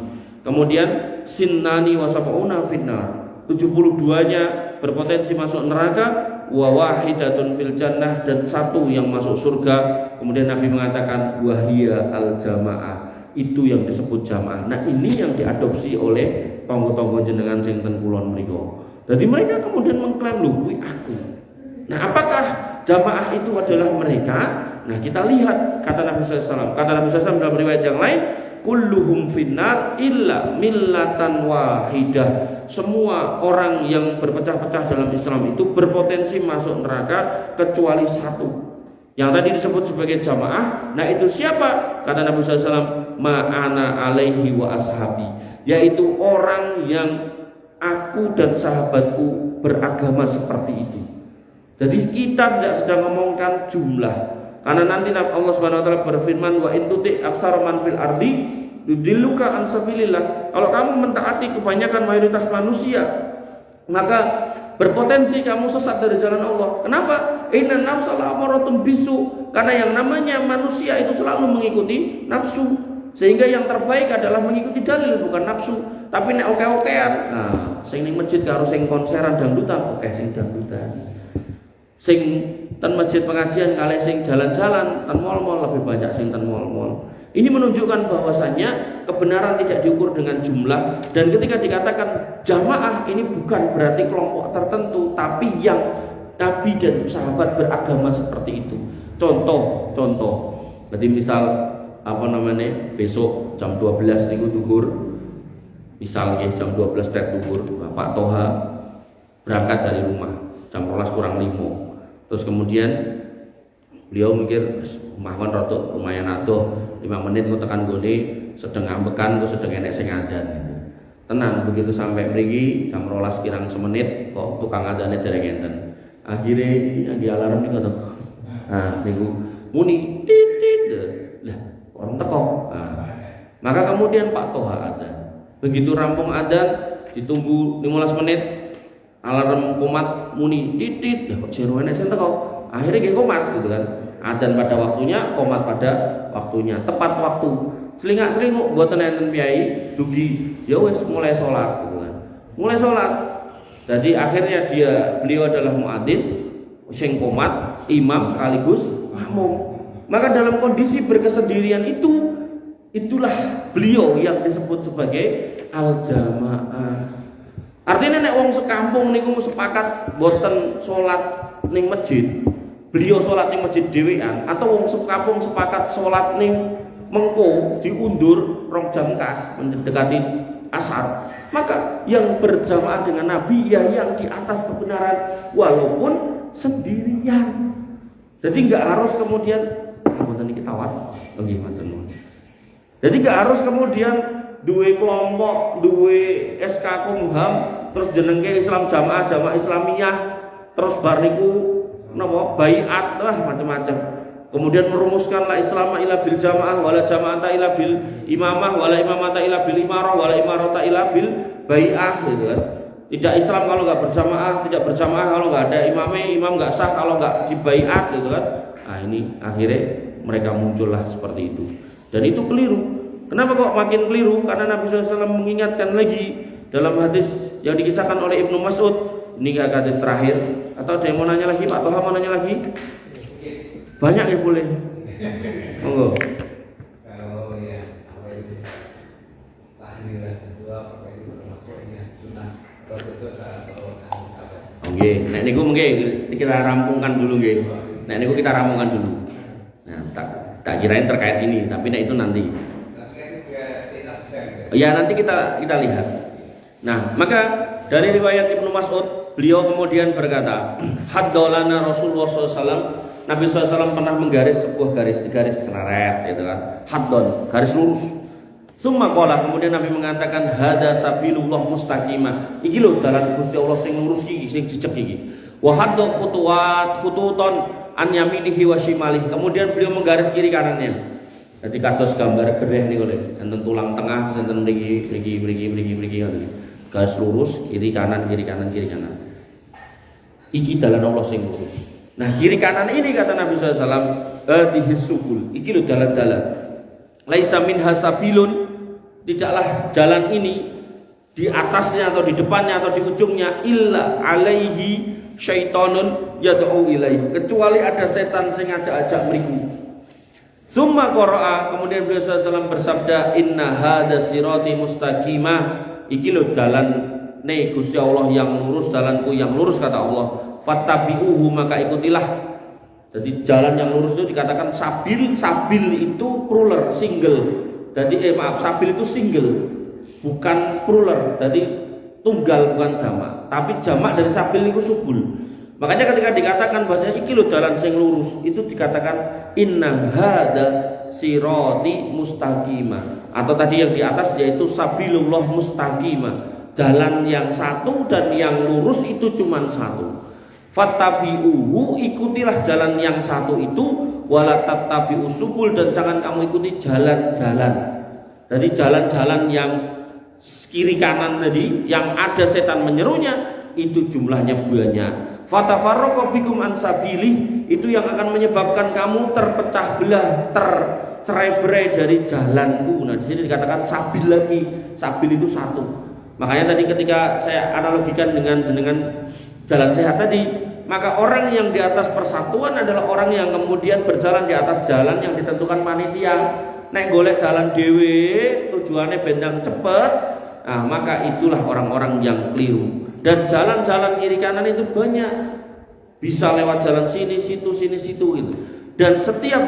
Kemudian sinnani wa sab'una finnar, 72-nya berpotensi masuk neraka, wa wahidatun fil jannah, dan satu yang masuk surga. Kemudian Nabi mengatakan wahia al jamaah, itu yang disebut jamaah. Nah ini yang diadopsi oleh tonggo-tonggo jenengan sing ten kulon mriku. Jadi mereka kemudian mengklaim lho kuwi aku. Nah apakah jamaah itu adalah mereka? Nah kita lihat kata Nabi SAW. Kata Nabi SAW dalam riwayat yang lain, kulluhum finnar illa millatan wahidah. Semua orang yang berpecah-pecah dalam Islam itu berpotensi masuk neraka kecuali satu, yang tadi disebut sebagai jamaah. Nah itu siapa? Kata Nabi SAW, ma'ana alaihi wa ashabi, yaitu orang yang aku dan sahabatku beragama seperti itu. Jadi kita tidak sedang ngomongkan jumlah, karena nanti Allah Subhanahu wa taala berfirman, wa in tuti aksara man fil ardi yudilluka an sabilillah. Kalau kamu mentaati kebanyakan mayoritas manusia, maka berpotensi kamu sesat dari jalan Allah. Kenapa? Inna nafsa la'amaratun bisu, karena yang namanya manusia itu selalu mengikuti nafsu. Sehingga yang terbaik adalah mengikuti dalil, bukan nafsu. Tapi nek oke-okean, nah sing ning masjid karo sing konseran dangdutan, oke sing dangdutan. Sing ten masjid pengajian kali sing jalan-jalan ten mall-mall, lebih banyak sing ten mall-mall. Ini menunjukkan bahwasannya kebenaran tidak diukur dengan jumlah. Dan ketika dikatakan jamaah, ini bukan berarti kelompok tertentu, tapi yang Nabi dan sahabat beragama seperti itu. Contoh. Jadi misal besok jam 12 niku duhur. Misal jam 12 tet duhur, Pak Toha berangkat dari rumah jam 12 kurang 5. Terus kemudian beliau mikir mahwan rotok lumayan atuh 5 menit kok tekan gone sedang ngambekan kok sedang enek sing ngadan. Tenang, begitu sampai mriki jam 12 kirang semenit kok tukang adane dereng enten. Akhire di alarm niku to. Nah, niku muni titit. Lah, orang teko. Nah, maka kemudian Pak Toha adzan. Begitu rampung adzan ditunggu 15 menit alarm komat muni titit. Lah kok jero enek sing teko. Akhirnya nggih komat gitu kan. Adzan pada waktunya, komat pada waktunya, tepat waktu. Selingak-selinguk mboten enten piyai dugi, ya wis mulai salat gitu kan. Mulai salat. Jadi akhirnya beliau adalah muadzin sing komat, imam sekaligus makmum. Maka dalam kondisi berkesendirian itulah beliau yang disebut sebagai al-jamaah. Artinya nek wong sekampung niku sepakat boten salat ning masjid, beliau sholat ning masjid dhewean, atau wong sekampung sepakat sholat ning mengko diundur 2 jam kas mendekati asar, maka yang berjamaah dengan Nabi ya yang di atas kebenaran walaupun sendirian. Jadi nggak harus kemudian kita was nggih maten. Jadi nggak harus kemudian duwe kelompok, duwe SK Kumham, terus jenenge Islam Jamaah Islamiyah, terus bar niku napa baiat macam-macam. Kemudian merumuskanlah Islam ila bil jamaah wala jama'ata ila bil imamah wala imamata ila bil imarah wala imarata ila bil bai'ah gitu kan. Tidak Islam kalau enggak berjamaah, tidak berjamaah kalau enggak ada imam enggak sah kalau enggak dibaiat gitu kan. Nah, ini akhirnya mereka muncullah seperti itu. Dan itu keliru. Kenapa kok makin keliru? Karena Nabi SAW mengingatkan lagi dalam hadis yang dikisahkan oleh Ibnu Mas'ud. Ini hadis terakhir. Atau ada yang mau nanya lagi? Pak Toha mau nanya lagi? Banyak ya boleh. Monggo. Kalau ya apa itu tahlilan kedua apa itu termasuknya sunnah Rasul atau oke, nek niku mengke kita rampungkan dulu nggih. Nek niku kita rampungkan dulu. Nah, tak kirain terkait ini, tapi nek itu nanti. Ya nanti kita lihat. Nah, maka dari riwayat Ibnu Mas'ud, beliau kemudian berkata, haddolana Rasulullah SAW. Nabi SAW pernah menggaris sebuah garis selaret, gitu kan? Haddon, garis lurus. Summa qala, kemudian Nabi mengatakan, hada sabilullah mustaqimah. Iki lho dalan Gusti Allah sing lurus iki, sing jejeg iki. Wa haddu khututon an yaminihi wa shimalihi. Kemudian beliau menggaris kiri kanannya. Jadi kados gambar gereh niku lho, enten tulang tengah, enten mriki ngoten. Garis lurus, kiri kanan. Iki dalan Allah sing lurus. Nah, kiri kanan ini kata Nabi SAW, hadhihi subul. Iki lho dalan-dalan. Laisa minha sabilun, tidaklah jalan ini di atasnya atau di depannya atau di ujungnya illa alaihi syaitonun yad'u ilaihi, kecuali ada setan sing ngajak-ajak mriku. Summa qara'a, kemudian beliau sallallahu bersabda, inna hadza sirati mustaqimah, iki lho dalane Gusti Allah yang lurus, dalanku yang lurus kata Allah. Fattabi'uhu, maka ikutilah. Jadi jalan yang lurus itu dikatakan sabil. Sabil itu plural, single. Jadi sabil itu single, bukan plural. Jadi tunggal, bukan jamak. Tapi jamak dari sabil itu subul. Makanya ketika dikatakan bahasanya iki lho dalan sing lurus, itu dikatakan inna hadza sirati mustaqimah. Atau tadi yang di atas yaitu sabilullah mustaqimah. Jalan yang satu dan yang lurus itu cuma satu. Fattabi'uhu, ikutilah jalan yang satu itu, wala tattabi'u subul, dan jangan kamu ikuti jalan-jalan. Jadi jalan-jalan yang kiri kanan tadi yang ada setan menyerunya itu jumlahnya banyak. Fatafarraqu bikum an sabili, itu yang akan menyebabkan kamu terpecah belah, tercerai-berai dari jalanku. Nah, di sini dikatakan sabil lagi. Sabil itu satu. Makanya tadi ketika saya analogikan dengan jalan sehat tadi, maka orang yang di atas persatuan adalah orang yang kemudian berjalan di atas jalan yang ditentukan panitia. Nek golek dalan dhewe tujuannya bendang cepet, nah maka itulah orang-orang yang keliru. Dan jalan-jalan kiri kanan itu banyak, bisa lewat jalan sini situ gitu. Dan setiap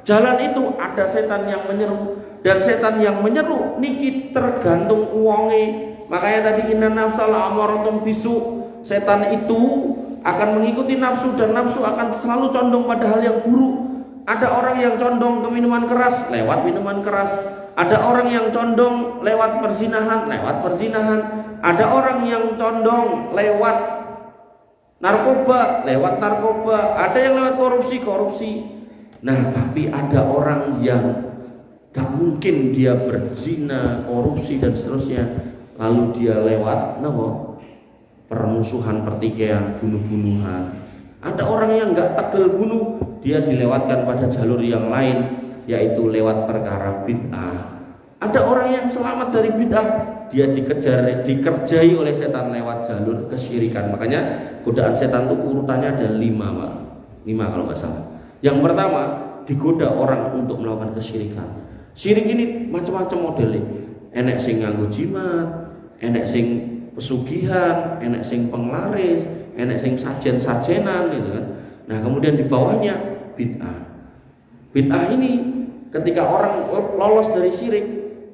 jalan itu ada setan yang menyeru, dan setan yang menyeru niki tergantung uangnya. Makanya tadi inna nafsal amaratum bisu, setan itu akan mengikuti nafsu, dan nafsu akan selalu condong pada hal yang buruk. Ada orang yang condong ke minuman keras, lewat minuman keras. Ada orang yang condong lewat perzinahan, lewat perzinahan. Ada orang yang condong lewat narkoba, lewat narkoba. Ada yang lewat korupsi. Nah, tapi ada orang yang gak mungkin dia berzina, korupsi dan seterusnya, lalu dia lewat permusuhan, pertikaian, bunuh-bunuhan. Ada orang yang gak tegel bunuh, dia dilewatkan pada jalur yang lain, yaitu lewat perkara bid'ah. Ada orang yang selamat dari bid'ah, dia dikerjai oleh setan lewat jalur kesyirikan. Makanya godaan setan itu urutannya ada 5 Pak. 5 kalau nggak salah. Yang pertama, digoda orang untuk melakukan kesyirikan. Syirik ini macam-macam modelnya. Enek sing nganggo jimat, enek sing pesugihan, enek sing penglaris, enek sing sajen-sajenan gitu kan. Nah, kemudian di bawahnya bid'ah. Bid'ah ini ketika orang lolos dari syirik,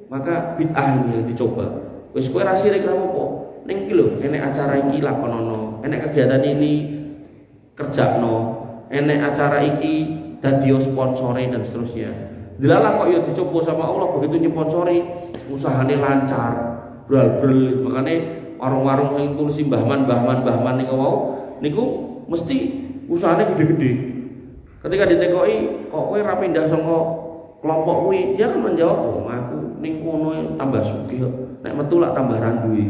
maka bid'ah ini yang dicoba. Wis kowe ra syirik ra apa-apa. Ning iki lho, enek acara iki lakonono, enek kegiatan ini kerjakno, enek acara iki dadi sponsore dan seterusnya. Dilalah kok ya dicoba sama Allah, begitu nyponsori usahane lancar, bral-bral. Makane warung-warung sing ngurusi mbahman niku wau niku mesti usahane gede-gede. Ketika ditekoki kok kowe ra pindah saka kelompok kuwi, dia kan menjawab, "Oh, aku ning kono tambah sugih kok. Nek metu lak tambah randuwe."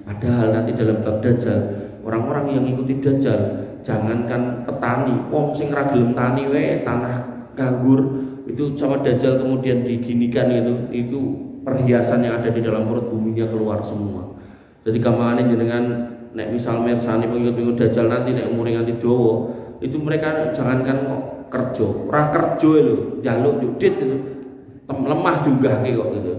Padahal nanti dalam bab dajjal, orang-orang yang ngikuti dajjal, jangankan petani, wong sing ra gelem tani wae, tanah nganggur itu sama dajjal kemudian diginikan itu perhiasan yang ada di dalam perut buminya keluar semua. Jadi kamane jenengan nek misal mirsani pengikut-pengikut dajjal nanti nek umure nganti dawa, itu mereka jangankan kok kerja, ora kerja lho, njaluk yudit itu lemah dunggahke kok gitu.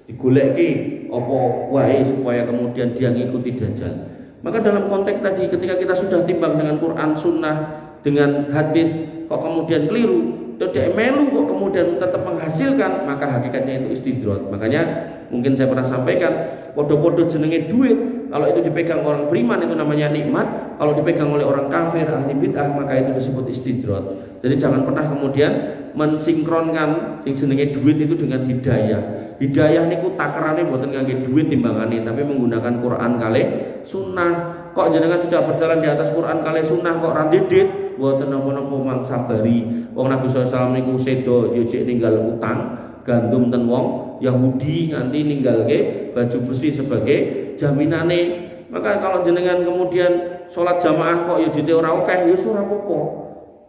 Digolekke apa wae supaya kemudian dia ngikuti dajjal. Maka dalam konteks tadi ketika kita sudah timbang dengan Quran, Sunnah, dengan hadis kok kemudian keliru, tidak melu kok kemudian tetap menghasilkan, maka hakikatnya itu istidrot. Makanya mungkin saya pernah sampaikan, podo-podo jenenge duit, kalau itu dipegang orang beriman itu namanya nikmat, kalau dipegang oleh orang kafir ahli bid'ah maka itu disebut istidrot. Jadi jangan pernah kemudian mensinkronkan sing jenenge duit itu dengan hidayah. Hidayah niku takerane mboten ngangge duit timbangane, tapi menggunakan Quran kali sunnah. Kok jenengan sudah berjalan di atas Quran kali sunnah kok ra ndedit, mboten napa-napa mangsabari. Wong Nabi SAW niku sedo yo cek ninggal utang gandum ten wong Yahudi nganti ninggalke baju bersih sebagai jaminane. Maka kalau jenengan kemudian sholat jamaah kok ya dite ora akeh ya ora apa-apa.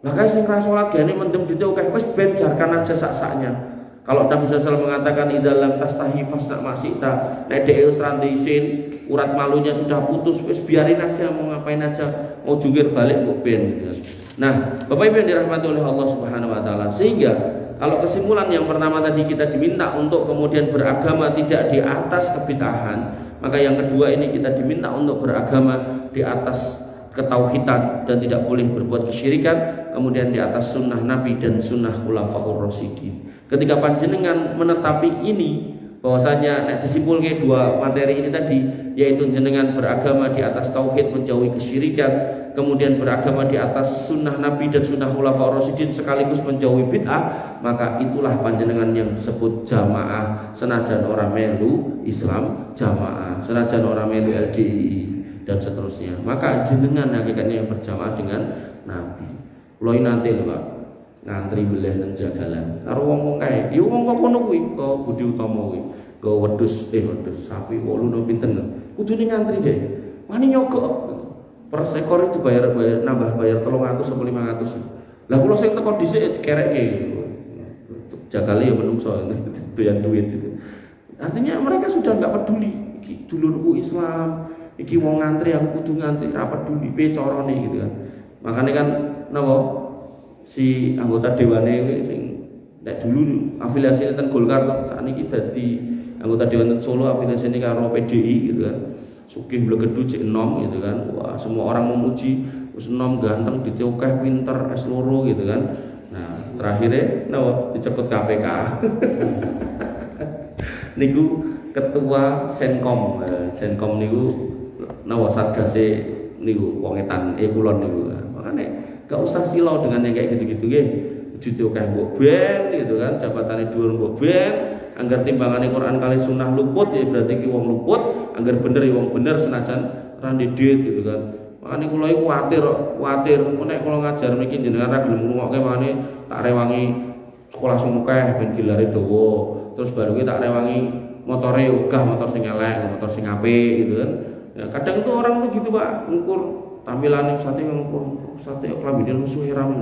Lah kae sing ra sholat gene mendem dite akeh wis ben jarkan aja sak-saknya. Kalau Nabi SAW mengatakan idalam tastahi fasna maksita, nek dhek wis ra isin, urat malunya sudah putus, wis biarin aja, mau ngapain aja, mau jungkir balik kok ben gitu. Nah, Bapak Ibu yang dirahmati oleh Allah Subhanahu wa taala, sehingga kalau kesimpulan yang pertama tadi kita diminta untuk kemudian beragama tidak di atas kebid'ahan, maka yang kedua ini kita diminta untuk beragama di atas ketauhidan dan tidak boleh berbuat kesyirikan, kemudian di atas sunnah Nabi dan sunnah khulafaur rasyidin. Ketika panjenengan menetapi ini, bahwasanya disimpulkan dua materi ini tadi, yaitu jenengan beragama di atas tauhid menjauhi kesyirikan, kemudian beragama di atas sunnah Nabi dan sunnah khulafaur rasyidin sekaligus menjauhi bid'ah, maka itulah panjenengan yang disebut jamaah, senajan orang melu Islam jamaah, senajan orang melu LDII dan seterusnya. Maka jenengan hakikatnya yang berjamaah dengan Nabi. Kulo nanti lho Pak, ngantri beleh nang jagalan karo wong-wong kae. Ya wong kok ngono kuwi, kok Budi Utomo kuwi. Go wedhus sapi 8 no pinten. Kudune ngantri deh. Wani nyogok. Per sekor itu bayar nambah bayar 300 atau 500. Lah kula sing teko dhisik dikerekke. Jagali ya menungso doyan duit itu. Artinya mereka sudah enggak peduli. Iki dulurku Islam, iki wong ngantri aku kudu ngantri, ra peduli pe carane gitu kan. Makanya kan napa si anggota dewane sing nek dulu afiliasi ten Golkar sakniki dadi anggota dewan Solo afiliasine karo PDI gitu kan. Sugih blegedu cek enom gitu kan. Wah, semua orang memuji wis enom ganteng, ditiokeh pinter, S2 gitu kan. Nah, terakhirnya napa dicekut KPK. Niku ketua Senkom. Senkom niku napa satgase niku wong etan kulon niku. Makane gak usah silau dengan yang kayak gitu-gitu nggih. Jute akeh mbok ben gitu kan, jabatane dhuwur mbok ben, anggar timbangane Quran kali sunnah luput ya berarti ki wong luput, anggar bener ya wong bener senajan ra ndedit gitu kan. Makane kula iki kuwatir nek kula ngajar mriki jenengan ra gelem ngrungokke makane tak rewangi sekolah sumukeh ben gilare dawa. Terus baru ki tak rewangi motore ogah, motor sing elek, motor sing apik gitu kan. Ya kadang itu orang tuh gitu Pak, ngukur tampilan sate ngukur sate klambine musuh iram.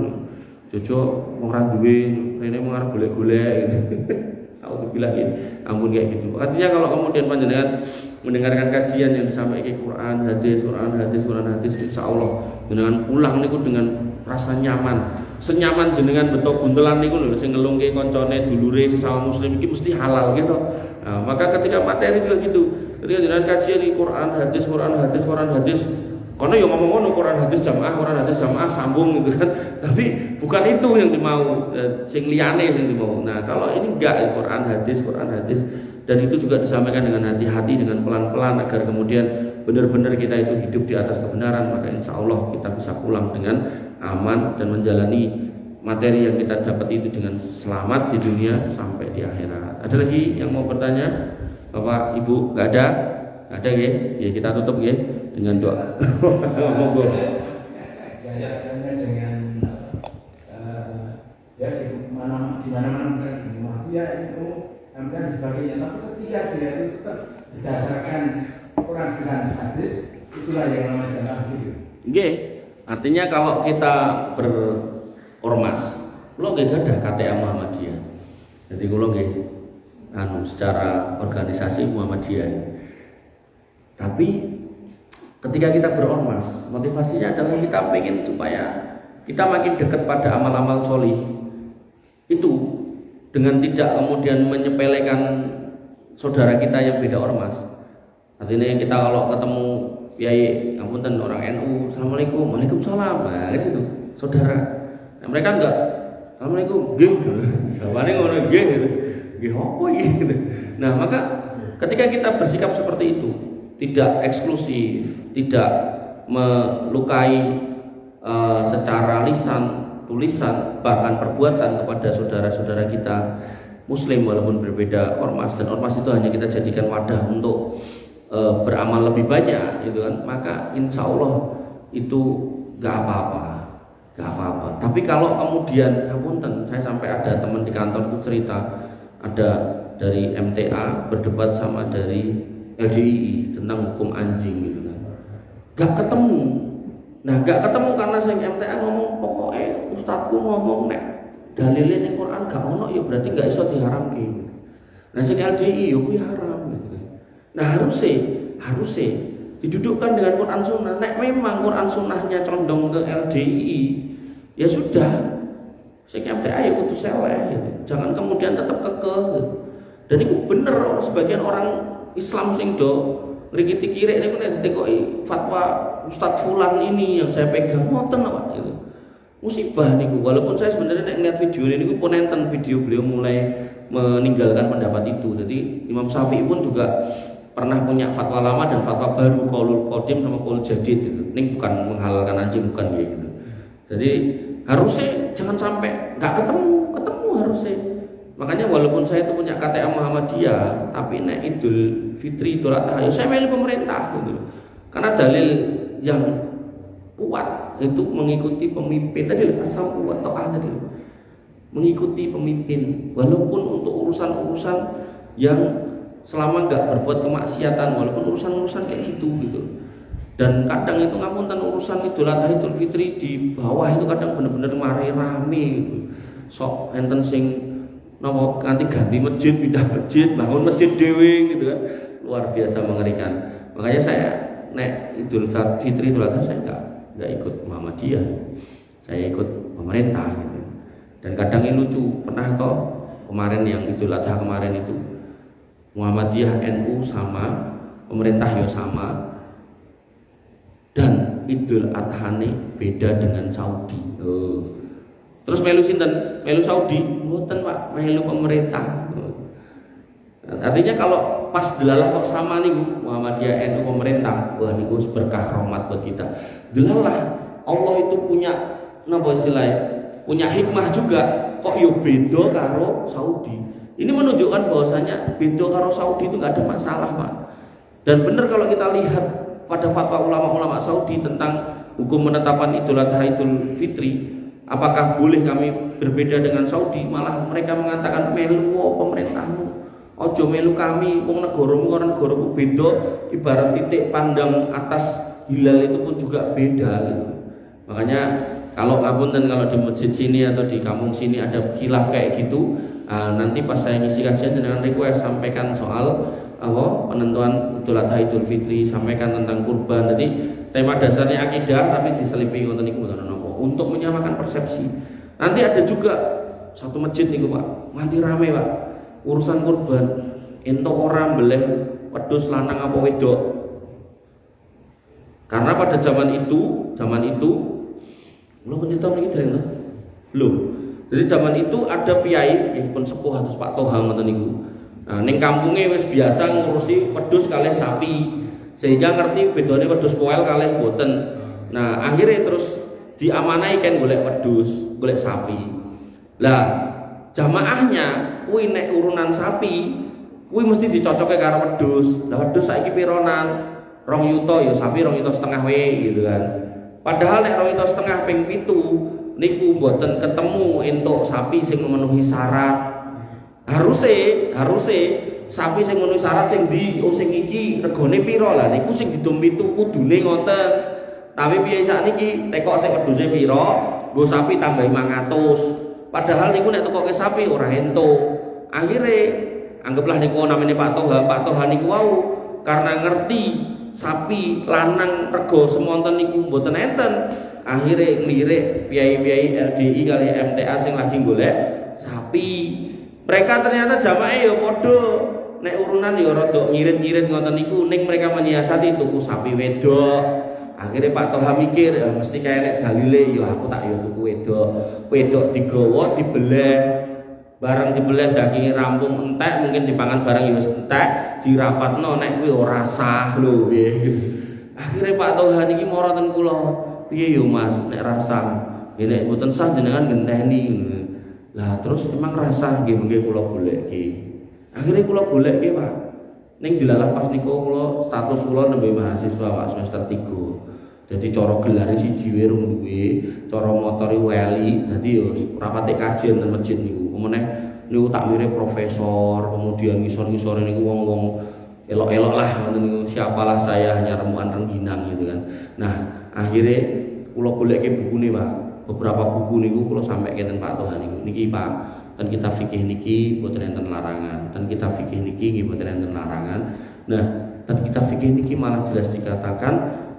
Jojo wong ra duwe, rene mau arep golek-golek gitu. Aku bilang ini, ampun kayak gitu. Artinya kalau kemudian panjenengan mendengarkan kajian yang disampaikan Quran, hadis, insya Allah jenengan pulang niku dengan rasa nyaman. Senyaman jenengan beto buntelan niku lho sing ngelungke koncone dulure sesama muslim iki mesti halal gitu. Nah, maka ketika materi juga gitu. Ketika jenengan kajian di Quran, hadis, karena yang ngomong ngono Quran hadis jamaah sambung gitu kan. Tapi bukan itu yang dimau, sing liyane yang dimau. Nah, kalau ini enggak Quran hadis dan itu juga disampaikan dengan hati-hati, dengan pelan-pelan agar kemudian benar-benar kita itu hidup di atas kebenaran, maka insya Allah kita bisa pulang dengan aman dan menjalani materi yang kita dapat itu dengan selamat di dunia sampai di akhirat. Ada lagi yang mau bertanya? Bapak, Ibu, enggak ada? Ada ya? Ya kita tutup ya dengan doa. Monggo. Kaitannya dengan ya di mana dia itu dan sebagainya. Tapi ketika dia itu tetap berdasarkan Quran dan hadis, itulah yang namanya jamaah gitu. Nggih. Artinya kalau kita berormas, lo nggih ada KTA Muhammadiyah. Jadi kalau nggih secara organisasi Muhammadiyah. Tapi ketika kita berormas, motivasinya adalah kita ingin supaya kita makin dekat pada amal-amal solih itu, dengan tidak kemudian menyepelekan saudara kita yang beda ormas. Artinya kita kalau ketemu kiai, apunten orang NU, assalamualaikum, waalaikumsalam, nah gitu, saudara. Nah, mereka enggak, assalamualaikum, nggih, jawabannya ngono nggih, nggih apa iki. Nah maka ketika kita bersikap seperti itu, tidak eksklusif, tidak melukai secara lisan, tulisan, bahkan perbuatan kepada saudara-saudara kita muslim walaupun berbeda ormas, dan ormas itu hanya kita jadikan wadah untuk beramal lebih banyak gitu kan, maka insya Allah itu gak apa-apa. Tapi kalau kemudian ngapunten, saya sampai ada teman di kantor itu cerita, ada dari MTA berdebat sama dari LDII tentang hukum anjing gitu kan. Gak ketemu. Nah, gak ketemu karena saya MTA ngomong pokoknya ustadzku ngomong nek dalile ning Quran gak ono ya berarti gak iso diharamke. Nah sing LDI yo kuwi haram gitu kan. Nah harusnya didudukkan dengan Quran Sunnah. Nek memang Quran Sunnahnya condong ke LDI, ya sudah. Sing MTA ya kudu seleh gitu. Jangan kemudian tetap kekeh gitu. Dan itu bener sebagian orang Islam sing do ngrikiti kiri ini nek ditekoki fatwa Ustadz Fulan ini yang saya pegang ngoten apa gitu. Musibah niku, walaupun saya sebenarnya nek lihat video ini niku pun enten video beliau mulai meninggalkan pendapat itu. Jadi Imam Syafi'i pun juga pernah punya fatwa lama dan fatwa baru, qaulul qadim sama qaul jadid gitu. Ini bukan menghalalkan anjing, bukan ya gitu. Jadi harusnya jangan sampai nggak ketemu harusnya. Makanya walaupun saya itu punya KTA Muhammadiyah, tapi nek Idul Fitri, Idul Adha, ya saya milih pemerintah gitu. Karena dalil yang kuat itu mengikuti pemimpin tadi asal kuat to'ah tadi, mengikuti pemimpin walaupun untuk urusan-urusan yang selama nggak berbuat kemaksiatan, walaupun urusan-urusan kayak gitu. Dan kadang itu ngapunten urusan Idul Adha, Idul Fitri di bawah itu kadang bener-bener rame gitu. Sok enten sing nopo nanti ganti masjid, pindah masjid, bangun masjid dewe gitu kan, luar biasa mengerikan. Makanya saya nek Idul Fitri, Idul Adha saya nggak ikut Muhammadiyah, saya ikut pemerintah gitu. Dan kadang ini lucu, pernah toh kemarin yang Idul Adha kemarin itu Muhammadiyah NU sama pemerintah ya sama, dan Idul Adha ini beda dengan Saudi. Terus melu sinten? Melu Saudi? Mboten Pak, melu pemerintah. Artinya kalau pas delalah kok sama nih Muhammadiyah NU pemerintah, wah niku berkah rahmat buat kita. Delalah Allah itu punya napa istilahnya? Punya hikmah juga. Kok yo beda karo Saudi. Ini menunjukkan bahwasanya beda karo Saudi itu nggak ada masalah, Pak. Dan benar kalau kita lihat pada fatwa ulama-ulama Saudi tentang hukum penetapan Idul Adha, Idul Fitri, apakah boleh kami berbeda dengan Saudi? Malah mereka mengatakan melu pemerintahmu, ojo melu kami, wong negaramu karo negaraku beda, ibarat titik pandang atas hilal itu pun juga beda gitu. Makanya kalau ngapunten kalau di masjid sini atau di kampung sini ada khilaf kayak gitu, nanti pas saya ngisi kajian dengan request sampaikan soal penentuan Idul Adha, Idul Fitri, sampaikan tentang kurban. Jadi tema dasarnya akidah tapi diselipi wonten niku mboten napa untuk menyamakan persepsi. Nanti ada juga satu masjid niku Pak, nganti rame Pak. Urusan kurban, entuk orang beleh wedhus lanang apa wedok. Karena pada zaman itu belum pencerita ini dereng belum. Jadi zaman itu ada piyai yang pun sepuh atus Pak Toha ngoten niku. Nah, ning kampunge wis biasa ngurusi wedhus kalih sapi, sehingga ngerti bedane wedhus poel kalih boten. Nah, akhirnya terus diamanahi kan golek wedhus, golek sapi. Lah, jamaahnya kuwi nek urunan sapi, kuwi mesti dicocoke karo wedhus. Lah wedhus saiki pironan? 2 yuta ya sapi 2,5 yuta gitu kan. Padahal nek 2,5 yuta ping 7 niku mboten ketemu entuk sapi sing memenuhi syarat. Harusnya sapi sing memenuhi syarat sing sing iki regane pira lah niku sing didom 7 kudune ngoten. Tapi piye sakniki tekok sing wedhuse pira, nggo sapi tambah 500. Padahal niku nek tekoke sapi ora entuk. Akhire anggaplah niku namanya Pak Toha niku wau karena ngerti sapi lanang rego semonten niku mboten enten. Akhire nglirik piyai-piyai LDI kali MTA sing lagi golek sapi. Mereka ternyata jamaah ya padha nek urunan ya rada ngirit-ngirit ngoten niku ning mereka menyiasati tuku sapi wedok. Akhirnya Pak Toha mikir mesti kaya nek dalile ya aku tak yo tuku wedok digawa dibeleh. Barang dibeleh daging rampung entek mungkin dipangan barang ya wis entek dirapatno nek kuwi ora sah lho piye. Akhire Pak Toha niki mara ten kula, piye yo Mas nek rasa nek mboten sah jenengan genteni. Lah terus memang rasa nggih mengke kula goleki. Akhire kula goleki Pak. Ning dilalah pas niku kula status kula nembe mahasiswa Pak semester 3. Jadi cara gelare siji wae rung duwe, cara motori weli. Dadi yo rapate kajian nang masjid niku. Kemeneh niku tak mirip profesor, kemudian ngisor-ngisore niku wong-wong elok-elok lah ngoten niku. Siapalah saya hanya remukan rengginang gitu kan. Nah, akhirnya kula goleki bukune Pak. beberapa buku niku kula sampai kenten Pak Toha niku niki Pak, dan kita fikih niki boten enten larangan, dan kita fikih niki nggih boten enten larangan. Nah, dan kita fikih niki malah jelas dikatakan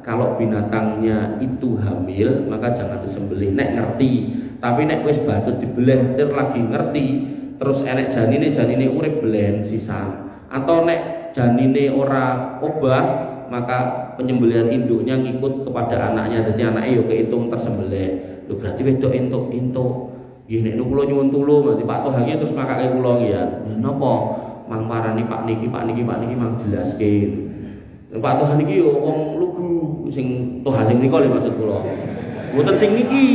kalau binatangnya itu hamil maka jangan disembelih nek ngerti. Tapi nek wis batut dibeleh ter lagi ngerti terus enek janine urip belen sisan, atau nek janine ora obah maka penyembelihan induknya ngikut kepada anaknya, jadi anaknya yo kehitung tersembelih. Lho berarti wedok entuk. Nggih nek kula nyuwun tulung berarti Pak Toha iki terus makake kula nggih. Napa? Mang parani Pak niki mang jelaske. Pak Toha niki yo wong lugu sing Toha sing nika lho maksud kula. Mboten sing niki.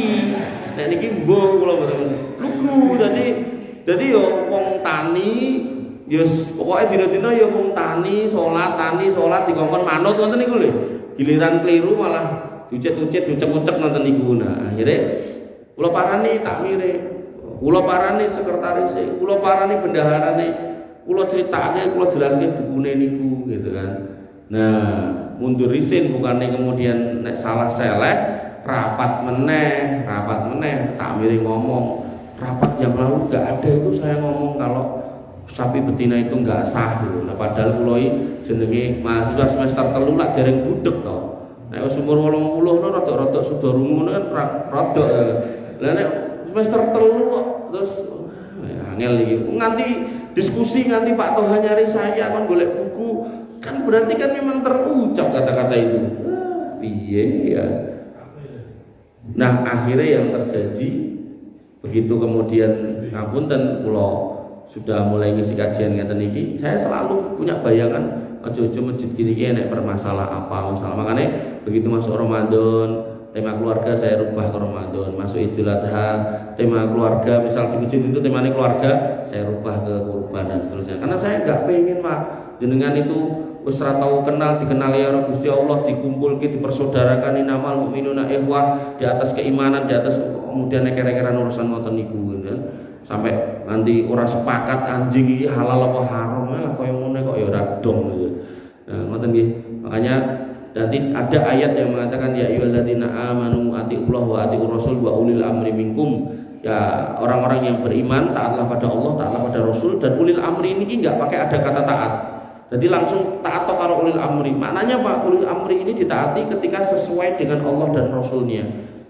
Nek niki mbuh kula mboten lugu. Dadi yo wong tani yes, pokoknya dina-dina ya mung tani, salat dikongkon manut ngoten niku lho. Giliran keliru malah ducet-ducet, ducek-ucek ngoten niku. Nah, akhire kula parani takmire, kula parani sekretarise, kula parani bendaharane, kula critakake, kula jelaske bukune niku gitu kan. Nah, mundur isin bukannya kemudian nek salah seleh rapat meneh, takmire ngomong, rapat yang lalu enggak ada itu saya ngomong kalau sapi betina itu enggak sah gitu. Nah, padahal kula jenenge mahasiswa semester 3 lak dereng budhek to. Nek wis umur 80 no rada-rada sudah rungu kan rada. Lah nek semester 3 terus angel iki. Nganti diskusi nganti Pak Toha nyari saya kan golek buku. Kan berarti kan memang terucap kata-kata itu. Piye ya. Nah, akhirnya yang terjadi begitu kemudian ngapunten kula sudah mulai ngisi kajian ngeten iki, saya selalu punya bayangan ojo-ojo masjid gini nek bermasalah apa masalah. Makanya begitu masuk Ramadan, tema keluarga saya rubah ke Ramadan. Masuk Idul Adha, tema keluarga, misal di masjid itu temanya keluarga, saya rubah ke kurban dan seterusnya. Karena saya enggak pengen Pak jenengan itu wis ra tau kenal dikenali ya Gusti Allah, dikumpulke dipersaudarakan inamal mukminuna ikhwah, di atas keimanan, di atas kemudian kira-kira urusan ngoten niku kan. Sampai nanti orang sepakat anjing ini halal apa haram lah kaya ngene kok ya ora dong gitu. Nah, ngoten nggih. Makanya nanti ada ayat yang mengatakan ya ayyuhalladzina amanu atiullah wa atiur rasul wa ulil amri minkum. Ya orang-orang yang beriman taatlah pada Allah, taatlah pada Rasul, dan ulil amri ini enggak pakai ada kata taat. Jadi langsung taat karo ulil amri. Maknanya Pak, ulil amri ini ditaati ketika sesuai dengan Allah dan Rasulnya.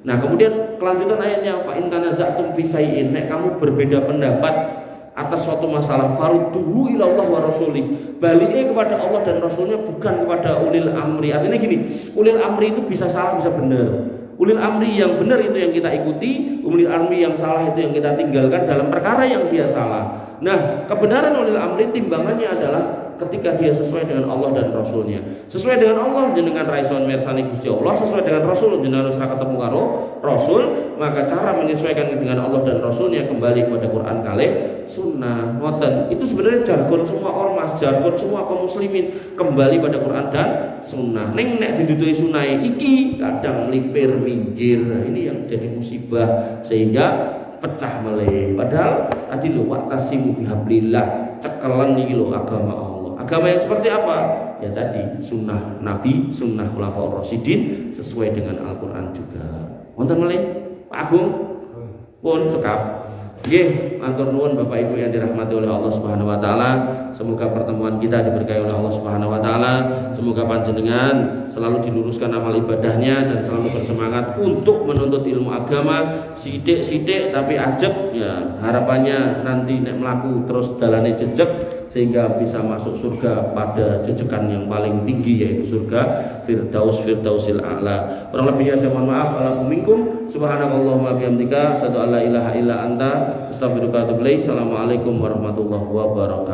Nah, kemudian kelanjutan ayatnya fa in tanaza'tum fi syai'in, nek kamu berbeda pendapat atas suatu masalah farudduhu ila Allah wa rasulih, balike kepada Allah dan Rasulnya, bukan kepada ulil amri. Artinya gini, ulil amri itu bisa salah bisa benar. Ulil amri yang benar itu yang kita ikuti, ulil amri yang salah itu yang kita tinggalkan dalam perkara yang dia salah. Nah, kebenaran ulil amri timbangannya adalah ketika dia sesuai dengan Allah dan Rasulnya. Sesuai dengan Allah jenengan raison mirsani Gusti Allah, sesuai dengan Rasul jenengan ora ketemu karo Rasul, maka cara menyesuaikan dengan Allah dan Rasulnya kembali kepada Quran kalih sunnah. Ngoten. Itu sebenarnya jargon semua ormas, jargon semua kaum muslimin, kembali pada Quran dan sunnah. Ning nek diduduhi sunah iki kadang melipir minggir. Nah, ini yang jadi musibah sehingga pecah meleh. Padahal tadi lho wa'tasimu bihablillah, cekelan iki lho agama Allah. Agama yang seperti apa? Ya tadi sunnah Nabi, sunnah Khulafaur Rasyidin, sesuai dengan Al-Quran juga. Wonten malih Pak Agung pun cekap. Nggih, matur nuwun Bapak Ibu yang dirahmati oleh Allah Subhanahu wa taala. Semoga pertemuan kita diberkahi oleh Allah Subhanahu wa taala. Semoga panjenengan selalu diluruskan amal ibadahnya dan selalu bersemangat untuk menuntut ilmu agama, sithik-sithik tapi ajeb ya. Harapannya nanti nek mlaku terus dalane jejeg sehingga bisa masuk surga pada jejekan yang paling tinggi, yaitu surga Firdausil A'la. Kurang lebihnya saya mohon maaf. Alafu minkum subhanakallahumma bihamdika asyhadu an la ilaha illa anta astaghfiruka wa atubu ilaik. Assalamualaikum warahmatullahi wabarakatuh.